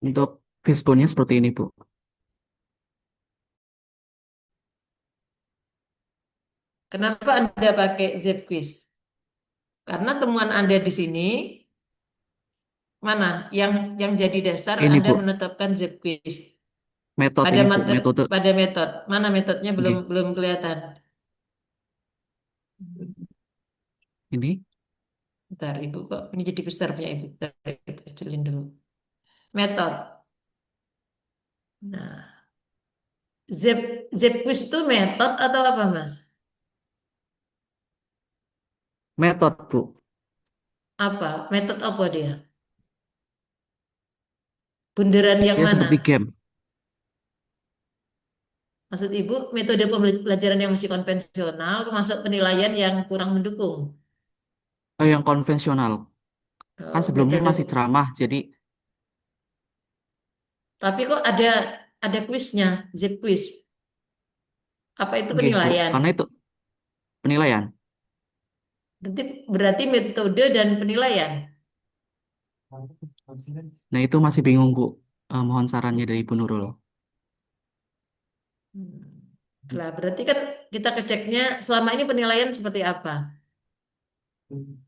Untuk fishbone-nya seperti ini Bu. kenapa Anda pakai Z quiz? Karena temuan Anda di sini mana yang jadi dasar Ini Anda Bu, menetapkan Z quiz. metode Pada ini Bu, materi, metode. pada metode. Mana metodenya belum Nggih, belum kelihatan. ini Bentar, Ibu kok ini jadi besar punya Ibu. Bentar, Ibu kecilin dulu. Metode. Nah, Z Z quiz itu metode atau apa, Mas? metode Bu. Apa? Metode apa dia? Bundaran yang Dia mana? seperti game. Maksud Ibu, metode pembelajaran yang masih konvensional, termasuk penilaian yang kurang mendukung. Yang konvensional. Kan Oh, sebelumnya metode. masih ceramah, jadi Tapi kok ada kuisnya, Z quiz. Apa itu nggih Bu. penilaian? Karena itu penilaian. Berarti metode dan penilaian. Nah itu masih bingung Bu. Mohon sarannya dari Bu Nurul. Hmm. Lah, berarti kan kita keceknya selama ini penilaian seperti apa?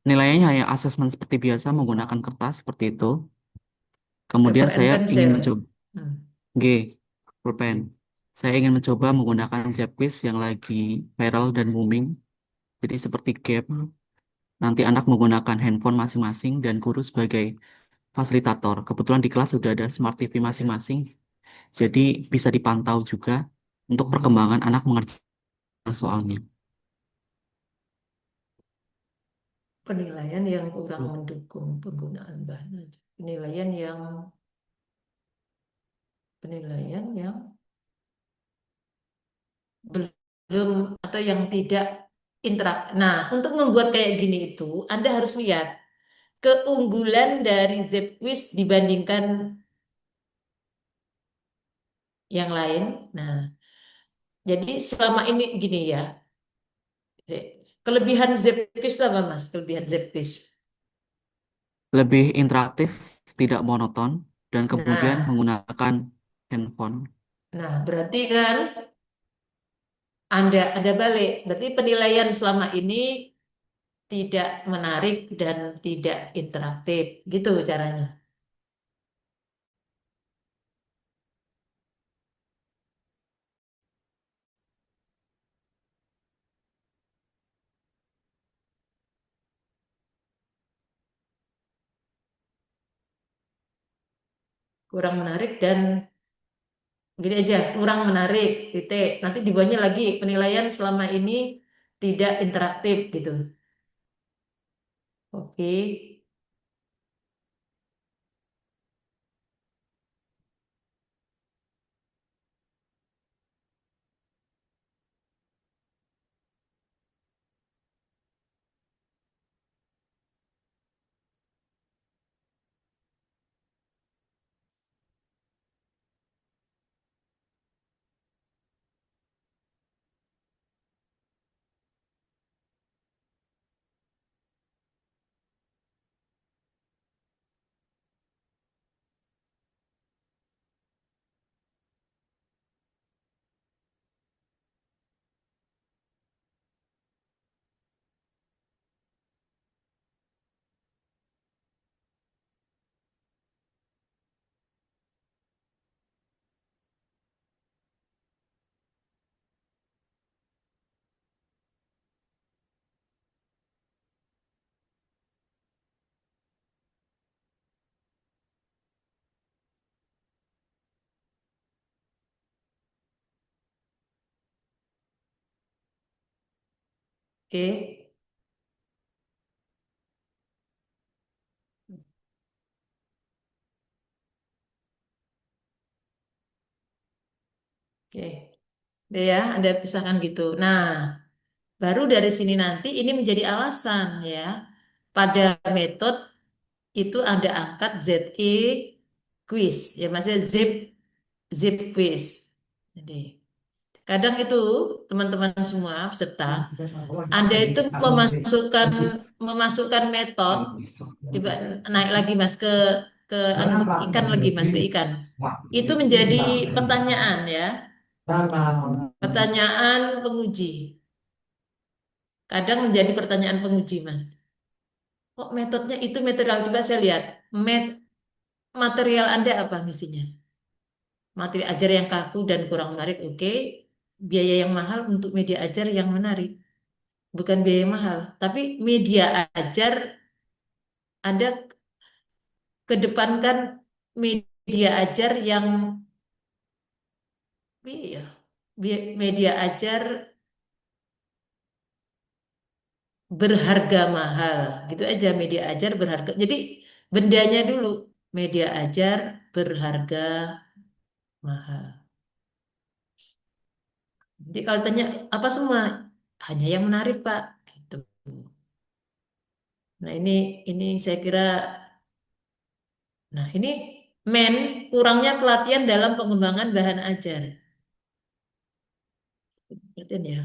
Penilaiannya hanya asesmen seperti biasa menggunakan kertas seperti itu. Paper Kemudian and saya ingin pencil. mencoba Hmm. G, pulpen. Saya ingin mencoba menggunakan Zapquiz yang lagi viral dan booming. Jadi seperti game. Nanti anak menggunakan handphone masing-masing dan guru sebagai fasilitator. Kebetulan di kelas sudah ada smart TV masing-masing. Jadi bisa dipantau juga untuk perkembangan anak mengerjakan soalnya. Penilaian yang kurang mendukung penggunaan bahan aja. Penilaian yang belum atau yang tidak interak. Nah, untuk membuat kayak gini itu, Anda harus lihat keunggulan dari Zepquiz dibandingkan yang lain. Nah, jadi selama ini gini ya, kelebihan Zepquiz apa Mas? Kelebihan Zepquiz. Lebih interaktif, tidak monoton, dan kemudian Nah, menggunakan handphone. nah berarti kan Anda balik. Berarti penilaian selama ini tidak menarik dan tidak interaktif. Gitu caranya. Kurang menarik dan gini aja, kurang menarik, titik. Nanti di bawahnya lagi penilaian selama ini tidak interaktif gitu. Oke, oke, oke. Udah ya, Anda pisahkan gitu. Nah, baru dari sini nanti ini menjadi alasan ya. pada metode itu ada angkat ZE quiz, ya maksudnya zip quiz. Jadi kadang itu teman-teman semua peserta, Anda itu memasukkan metode, coba naik lagi Mas ke anu, ikan lagi Mas ke ikan. Itu menjadi pertanyaan ya, pertanyaan penguji. Kadang menjadi pertanyaan penguji Mas. Kok metodenya itu material? Coba saya lihat. Material Anda apa misinya? Materi ajar yang kaku dan kurang menarik, oke. Biaya yang mahal untuk media ajar yang menarik. Bukan biaya yang mahal, tapi media ajar Anda kedepankan media ajar yang iya, media ajar berharga mahal. Gitu aja media ajar berharga. Jadi bendanya dulu media ajar berharga mahal. Jadi kalau tanya apa semua, hanya yang menarik Pak. Gitu. Nah ini saya kira, nah ini kurangnya pelatihan dalam pengembangan bahan ajar. Pelatihan ya,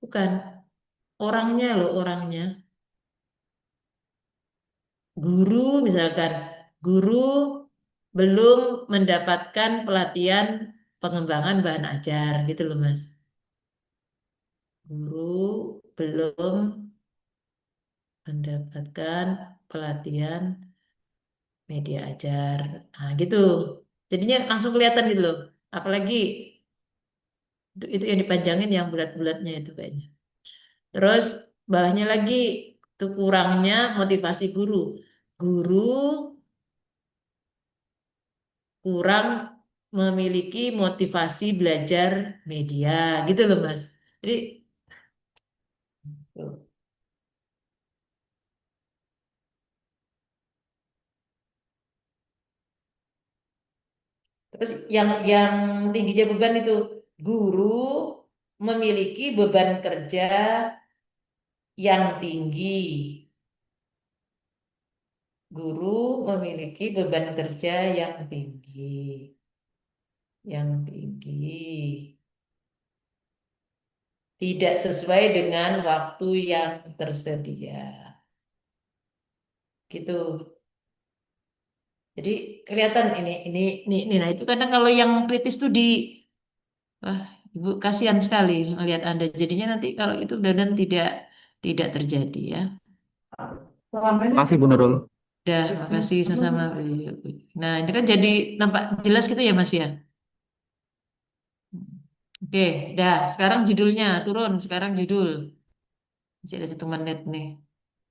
bukan orangnya loh orangnya. Guru misalkan, guru belum mendapatkan pelatihan pengembangan bahan ajar gitu loh Mas. Guru belum mendapatkan pelatihan media ajar. Nah, gitu. Jadinya langsung kelihatan gitu loh. Apalagi itu yang dipanjangin yang bulat-bulatnya itu kayaknya. Terus bawahnya lagi itu kurangnya motivasi guru. Guru kurang memiliki motivasi belajar media gitu loh Mas. Jadi tuh. Terus yang tingginya beban itu guru memiliki beban kerja yang tinggi. Guru memiliki beban kerja yang tinggi. Yang tinggi. Tidak sesuai dengan waktu yang tersedia. Gitu. Jadi kelihatan ini. Nah itu kadang kalau yang kritis tuh wah, Ibu kasihan sekali melihat Anda. Jadinya nanti kalau itu dan tidak terjadi ya. Terima kasih Bu Nurul. Udah, makasih sama-sama. Nah, ini kan jadi nampak jelas gitu ya Mas ya. Oke, dah. Sekarang judulnya turun. Sekarang judul. Masih ada 1 menit nih.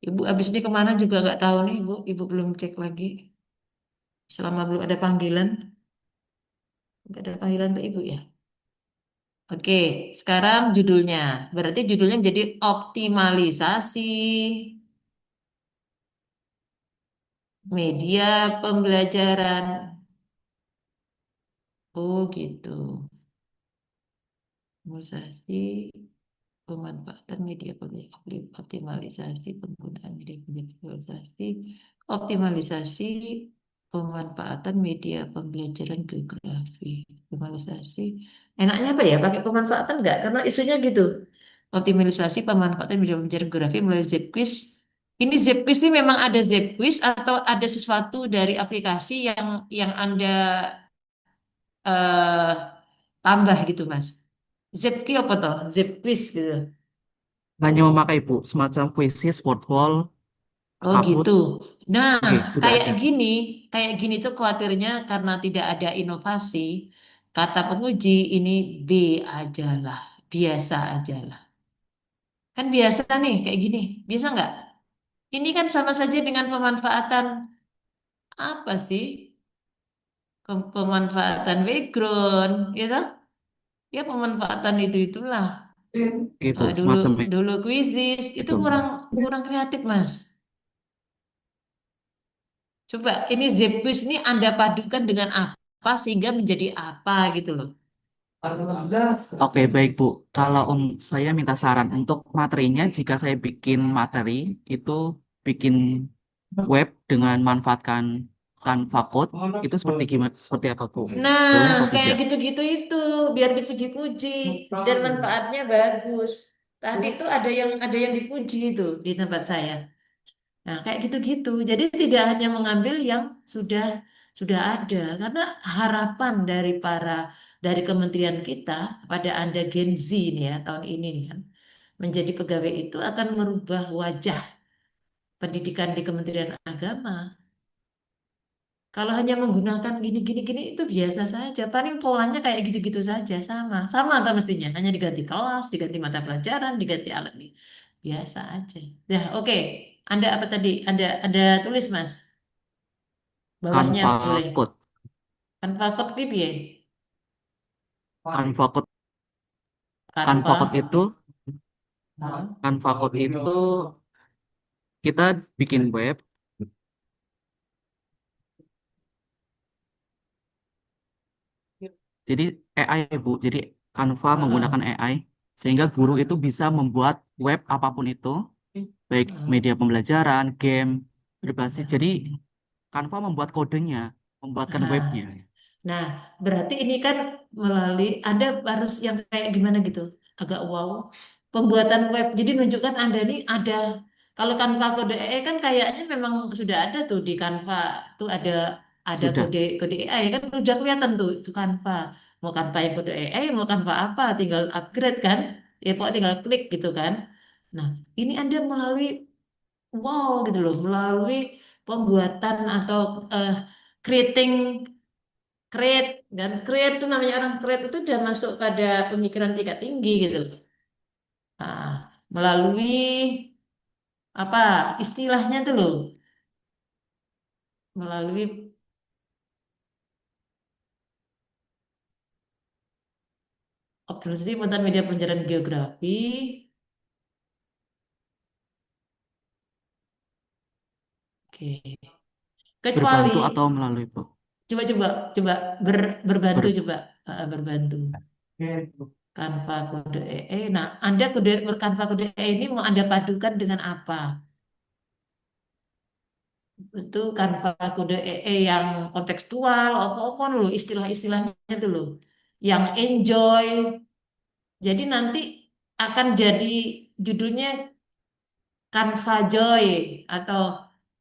Ibu abis ini kemana juga nggak tahu nih, Ibu. Ibu belum cek lagi. Selama belum ada panggilan, nggak ada panggilan ke Ibu ya. Oke, sekarang judulnya. Berarti judulnya menjadi optimalisasi media pembelajaran. Oh gitu. Optimalisasi pemanfaatan media pembelajaran, optimalisasi penggunaan media optimalisasi pemanfaatan media pembelajaran geografi, optimalisasi. Enaknya apa ya? Pakai pemanfaatan enggak? Karena isunya gitu. Optimalisasi pemanfaatan media pembelajaran geografi melalui ZQuiz. Ini ZQuiz ini memang ada ZQuiz atau ada sesuatu dari aplikasi yang Anda eh, tambah gitu, Mas? ZQ apa toh? ZQuiz gitu. Hanya memakai Bu, semacam kuisis, word wall, Oh Kahoot. gitu. Nah, Oke, sudah kayak ada. gini, kayak gini tuh khawatirnya karena tidak ada inovasi. Kata penguji ini B aja lah, biasa aja lah. Kan biasa nih kayak gini, biasa nggak? Ini kan sama saja dengan pemanfaatan apa sih? Pemanfaatan background, ya toh? Ya pemanfaatan itulah. Oke Bu, Dulu semacam dulu kuisis itu kurang background. kurang kreatif Mas. Coba ini Zepquiz ini Anda padukan dengan apa sehingga menjadi apa gitu loh. Oke, baik Bu. Kalau saya minta saran untuk materinya, jika saya bikin materi itu bikin web dengan manfaatkan Canva Code itu seperti gimana? Seperti apa, Bu? Boleh Nah, atau kayak tidak? gitu-gitu itu biar dipuji-puji dan manfaatnya bagus. Tadi itu ada yang dipuji itu di tempat saya. Nah, kayak gitu-gitu. Jadi tidak hanya mengambil yang sudah ada, karena harapan dari kementerian kita pada Anda Gen Z nih ya tahun ini nih kan menjadi pegawai itu akan merubah wajah pendidikan di Kementerian Agama. Kalau hanya menggunakan gini-gini itu biasa saja. Paling polanya kayak gitu-gitu saja, sama. Sama atau mestinya. Hanya diganti kelas, diganti mata pelajaran, diganti alat nih. Biasa aja. Nah, oke. Anda apa tadi? Anda tulis, Mas. Bawahnya Canva boleh. Code. Kan fakot pipi ya? Canva Code, Canva Kanva. Code itu, Hah? Canva Code itu kita bikin web. Jadi AI, Bu. Jadi Canva menggunakan Heeh. AI sehingga guru itu bisa membuat web apapun itu, baik Heeh. media pembelajaran, game, berbasis. Jadi Canva membuat kodenya, membuatkan webnya. Nah, nah, berarti ini kan melalui Anda harus yang kayak gimana gitu, agak wow. Pembuatan web, jadi menunjukkan Anda ini ada. Kalau Canva kode AI kan kayaknya memang sudah ada tuh di Canva tuh ada Sudah. kode AI kan udah kelihatan tuh itu Canva. Mau Canva yang kode AI, mau Canva apa, tinggal upgrade kan? Ya pokoknya tinggal klik gitu kan. Nah, ini Anda melalui wow gitu loh, melalui pembuatan atau eh, creating create dan create itu namanya orang create itu udah masuk pada pemikiran tingkat tinggi gitu loh. Nah, melalui apa istilahnya tuh loh, melalui organisasi pembuatan media pelajaran geografi. Oke. Berbantu Kecuali atau melalui Bu? coba coba coba berbantu Ber- coba. Berbantu. Canva kode EE. Nah, Anda kode Canva kode EE ini mau Anda padukan dengan apa? Itu Canva kode EE yang kontekstual, apa-apa dulu istilah-istilahnya itu loh. Yang enjoy. Jadi nanti akan jadi judulnya Canva Joy atau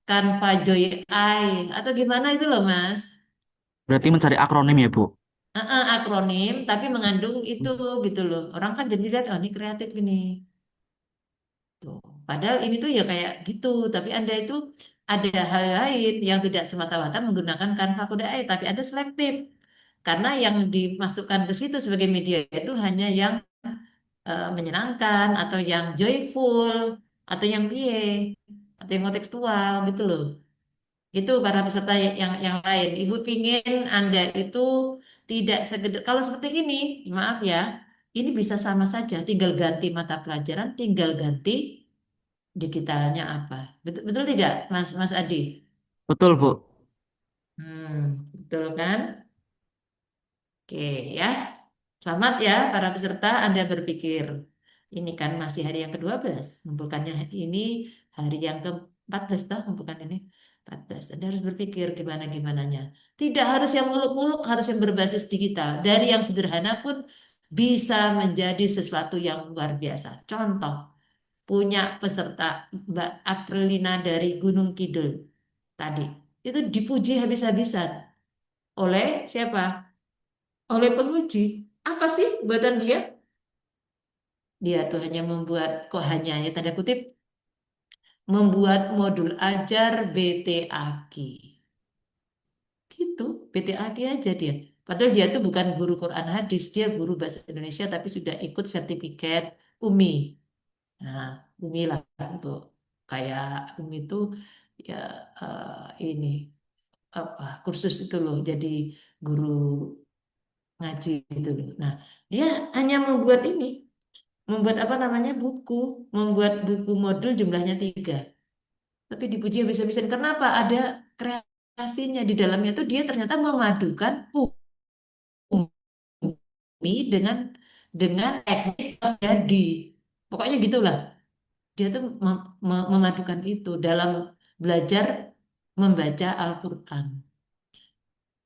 Canva Joy AI atau gimana itu loh, Mas. Berarti mencari akronim ya, Bu? Akronim tapi mengandung itu gitu loh. Orang kan jadi lihat oh ini kreatif ini. Tuh. Padahal ini tuh ya kayak gitu, tapi Anda itu ada hal lain yang tidak semata-mata menggunakan Canva Kode AI, tapi Anda selektif. Karena yang dimasukkan ke situ sebagai media itu hanya yang menyenangkan atau yang joyful atau yang PA atau yang kontekstual gitu loh. Itu para peserta yang lain. Ibu pingin Anda itu tidak sekedar kalau seperti ini, maaf ya, ini bisa sama saja, tinggal ganti mata pelajaran, tinggal ganti digitalnya apa. Betul, betul tidak, Mas Adi? Betul, Bu. Betul kan? Oke ya. Selamat ya para peserta, Anda berpikir. Ini kan masih hari yang ke-12. Ngumpulkannya ini hari yang ke-14 toh, ngumpulkan ini 14. Anda harus berpikir gimana-gimananya. Tidak harus yang muluk-muluk, harus yang berbasis digital. Dari yang sederhana pun bisa menjadi sesuatu yang luar biasa. Contoh, punya peserta Mbak Aprilina dari Gunung Kidul tadi. Itu dipuji habis-habisan oleh siapa? Oleh penguji. Apa sih buatan dia? Dia tuh hanya membuat, kok hanya ya tanda kutip, membuat modul ajar BTAQ. Gitu, BTAQ aja dia. Padahal dia tuh bukan guru Quran hadis, dia guru bahasa Indonesia tapi sudah ikut sertifikat UMI. Nah, UMI lah untuk kayak UMI itu ya ini apa kursus itu loh jadi guru ngaji itu loh. Nah, dia hanya membuat ini, membuat apa namanya membuat buku modul jumlahnya 3. Tapi dipuji habis-habisan. Kenapa? Ada kreasinya di dalamnya tuh dia ternyata memadukan UMI dengan teknik jadi. Pokoknya gitulah. Dia tuh memadukan itu dalam belajar membaca Al-Quran.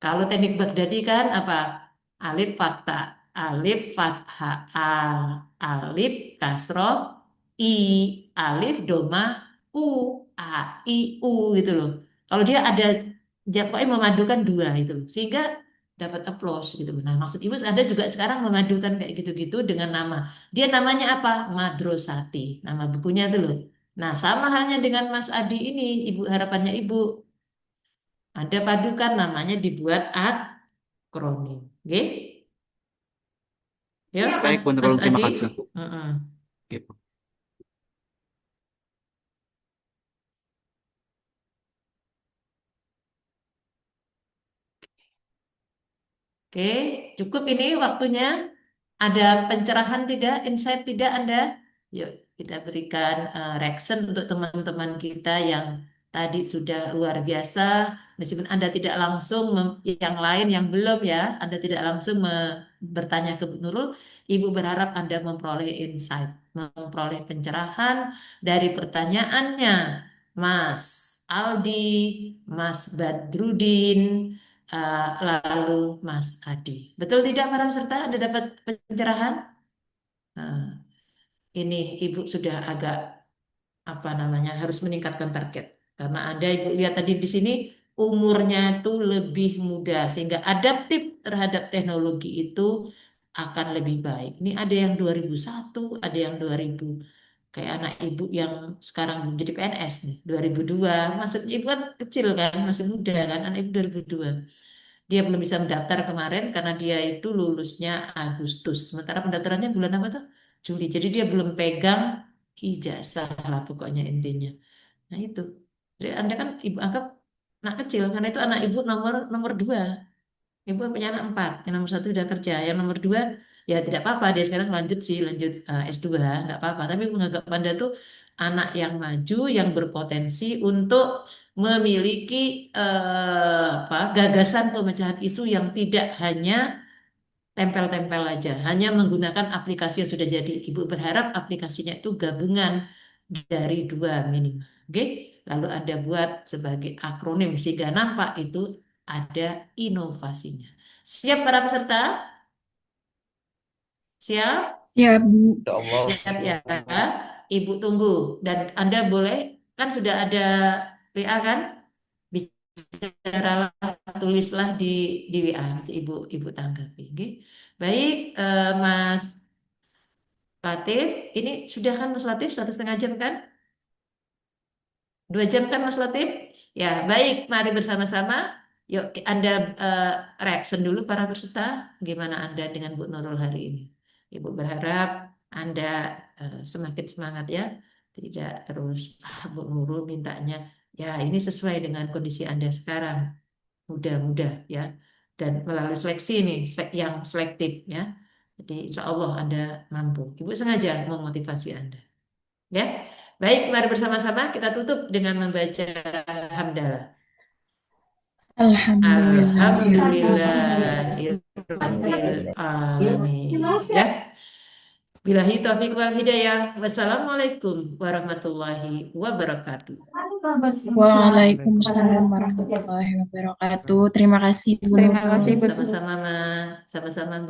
Kalau teknik Baghdadi kan apa? Alif fathah, alif fathah, alif kasroh, i, alif domah, u, a, i, u gitu loh. Kalau dia ada, dia pokoknya memadukan dua itu loh. Sehingga dapat applause gitu loh. Nah, maksud Ibu ada juga sekarang memadukan kayak gitu-gitu dengan nama. Dia namanya apa? Madrosati. Nama bukunya itu loh. Nah, sama halnya dengan Mas Adi ini, Ibu harapannya Ibu ada padukan namanya dibuat akronim. Oke? Ya, Baik, Bu Mas Nurul, terima Adi. kasih. Heeh. Gitu. Oke, cukup ini waktunya. Ada pencerahan tidak, insight tidak Anda? Yuk, kita berikan reaction untuk teman-teman kita yang tadi sudah luar biasa. Meskipun Anda tidak langsung, yang lain yang belum ya, Anda tidak langsung bertanya ke Bu Nurul, Ibu berharap Anda memperoleh insight, memperoleh pencerahan dari pertanyaannya. Mas Aldi, Mas Badrudin, lalu Mas Adi. Betul tidak para peserta? Anda dapat pencerahan? Nah, ini Ibu sudah agak apa namanya harus meningkatkan target karena Anda Ibu lihat tadi di sini umurnya itu lebih muda sehingga adaptif terhadap teknologi itu akan lebih baik. Ini ada yang 2001, ada yang 2000 kayak anak Ibu yang sekarang belum jadi PNS nih, 2002. Maksudnya Ibu kan kecil kan, masih muda kan, anak Ibu 2002. Dia belum bisa mendaftar kemarin karena dia itu lulusnya Agustus. Sementara pendaftarannya bulan apa tuh? Juli. Jadi dia belum pegang ijazah lah pokoknya intinya. Nah itu. Jadi Anda kan ibu anggap anak kecil karena itu anak ibu nomor nomor dua. Ibu kan punya anak empat. Yang nomor satu udah kerja. Yang nomor dua ya tidak apa-apa. Dia sekarang lanjut sih lanjut S2 nggak apa-apa. Tapi ibu menganggap Anda tuh anak yang maju yang berpotensi untuk memiliki apa gagasan pemecahan isu yang tidak hanya tempel-tempel aja, hanya menggunakan aplikasi yang sudah jadi. Ibu berharap aplikasinya itu gabungan dari dua minimal. Oke, lalu Anda buat sebagai akronim sehingga nampak itu ada inovasinya. Siap para peserta? Siap? Siap, Bu. Ya Allah. Siap ya. Ibu tunggu dan Anda boleh kan sudah ada WA kan? Bicaralah, tulislah di WA nanti ibu tanggapi. Oke. Baik, Mas Latif, ini sudah kan Mas Latif 1,5 jam kan? 2 jam kan Mas Latif? Ya, baik. Mari bersama-sama. Yuk, Anda eh, reaction dulu para peserta. Gimana Anda dengan Bu Nurul hari ini? Ibu berharap Anda semakin semangat ya. Tidak terus, Bu Nurul mintanya. Ya, ini sesuai dengan kondisi Anda sekarang. Muda-muda ya. Dan melalui seleksi ini, yang selektif ya. Jadi insya Allah Anda mampu. Ibu sengaja memotivasi Anda. Ya, baik, mari bersama-sama kita tutup dengan membaca hamdalah. Alhamdulillah. Alhamdulillahirabbil alamin. Ya, billahi taufiq wal hidayah. Wassalamualaikum warahmatullahi wabarakatuh. Waalaikumsalam warahmatullahi wabarakatuh. Terima kasih, Bu Terima Nurul. kasih, Bu. Sama-sama, Ma. Sama-sama, Mbak.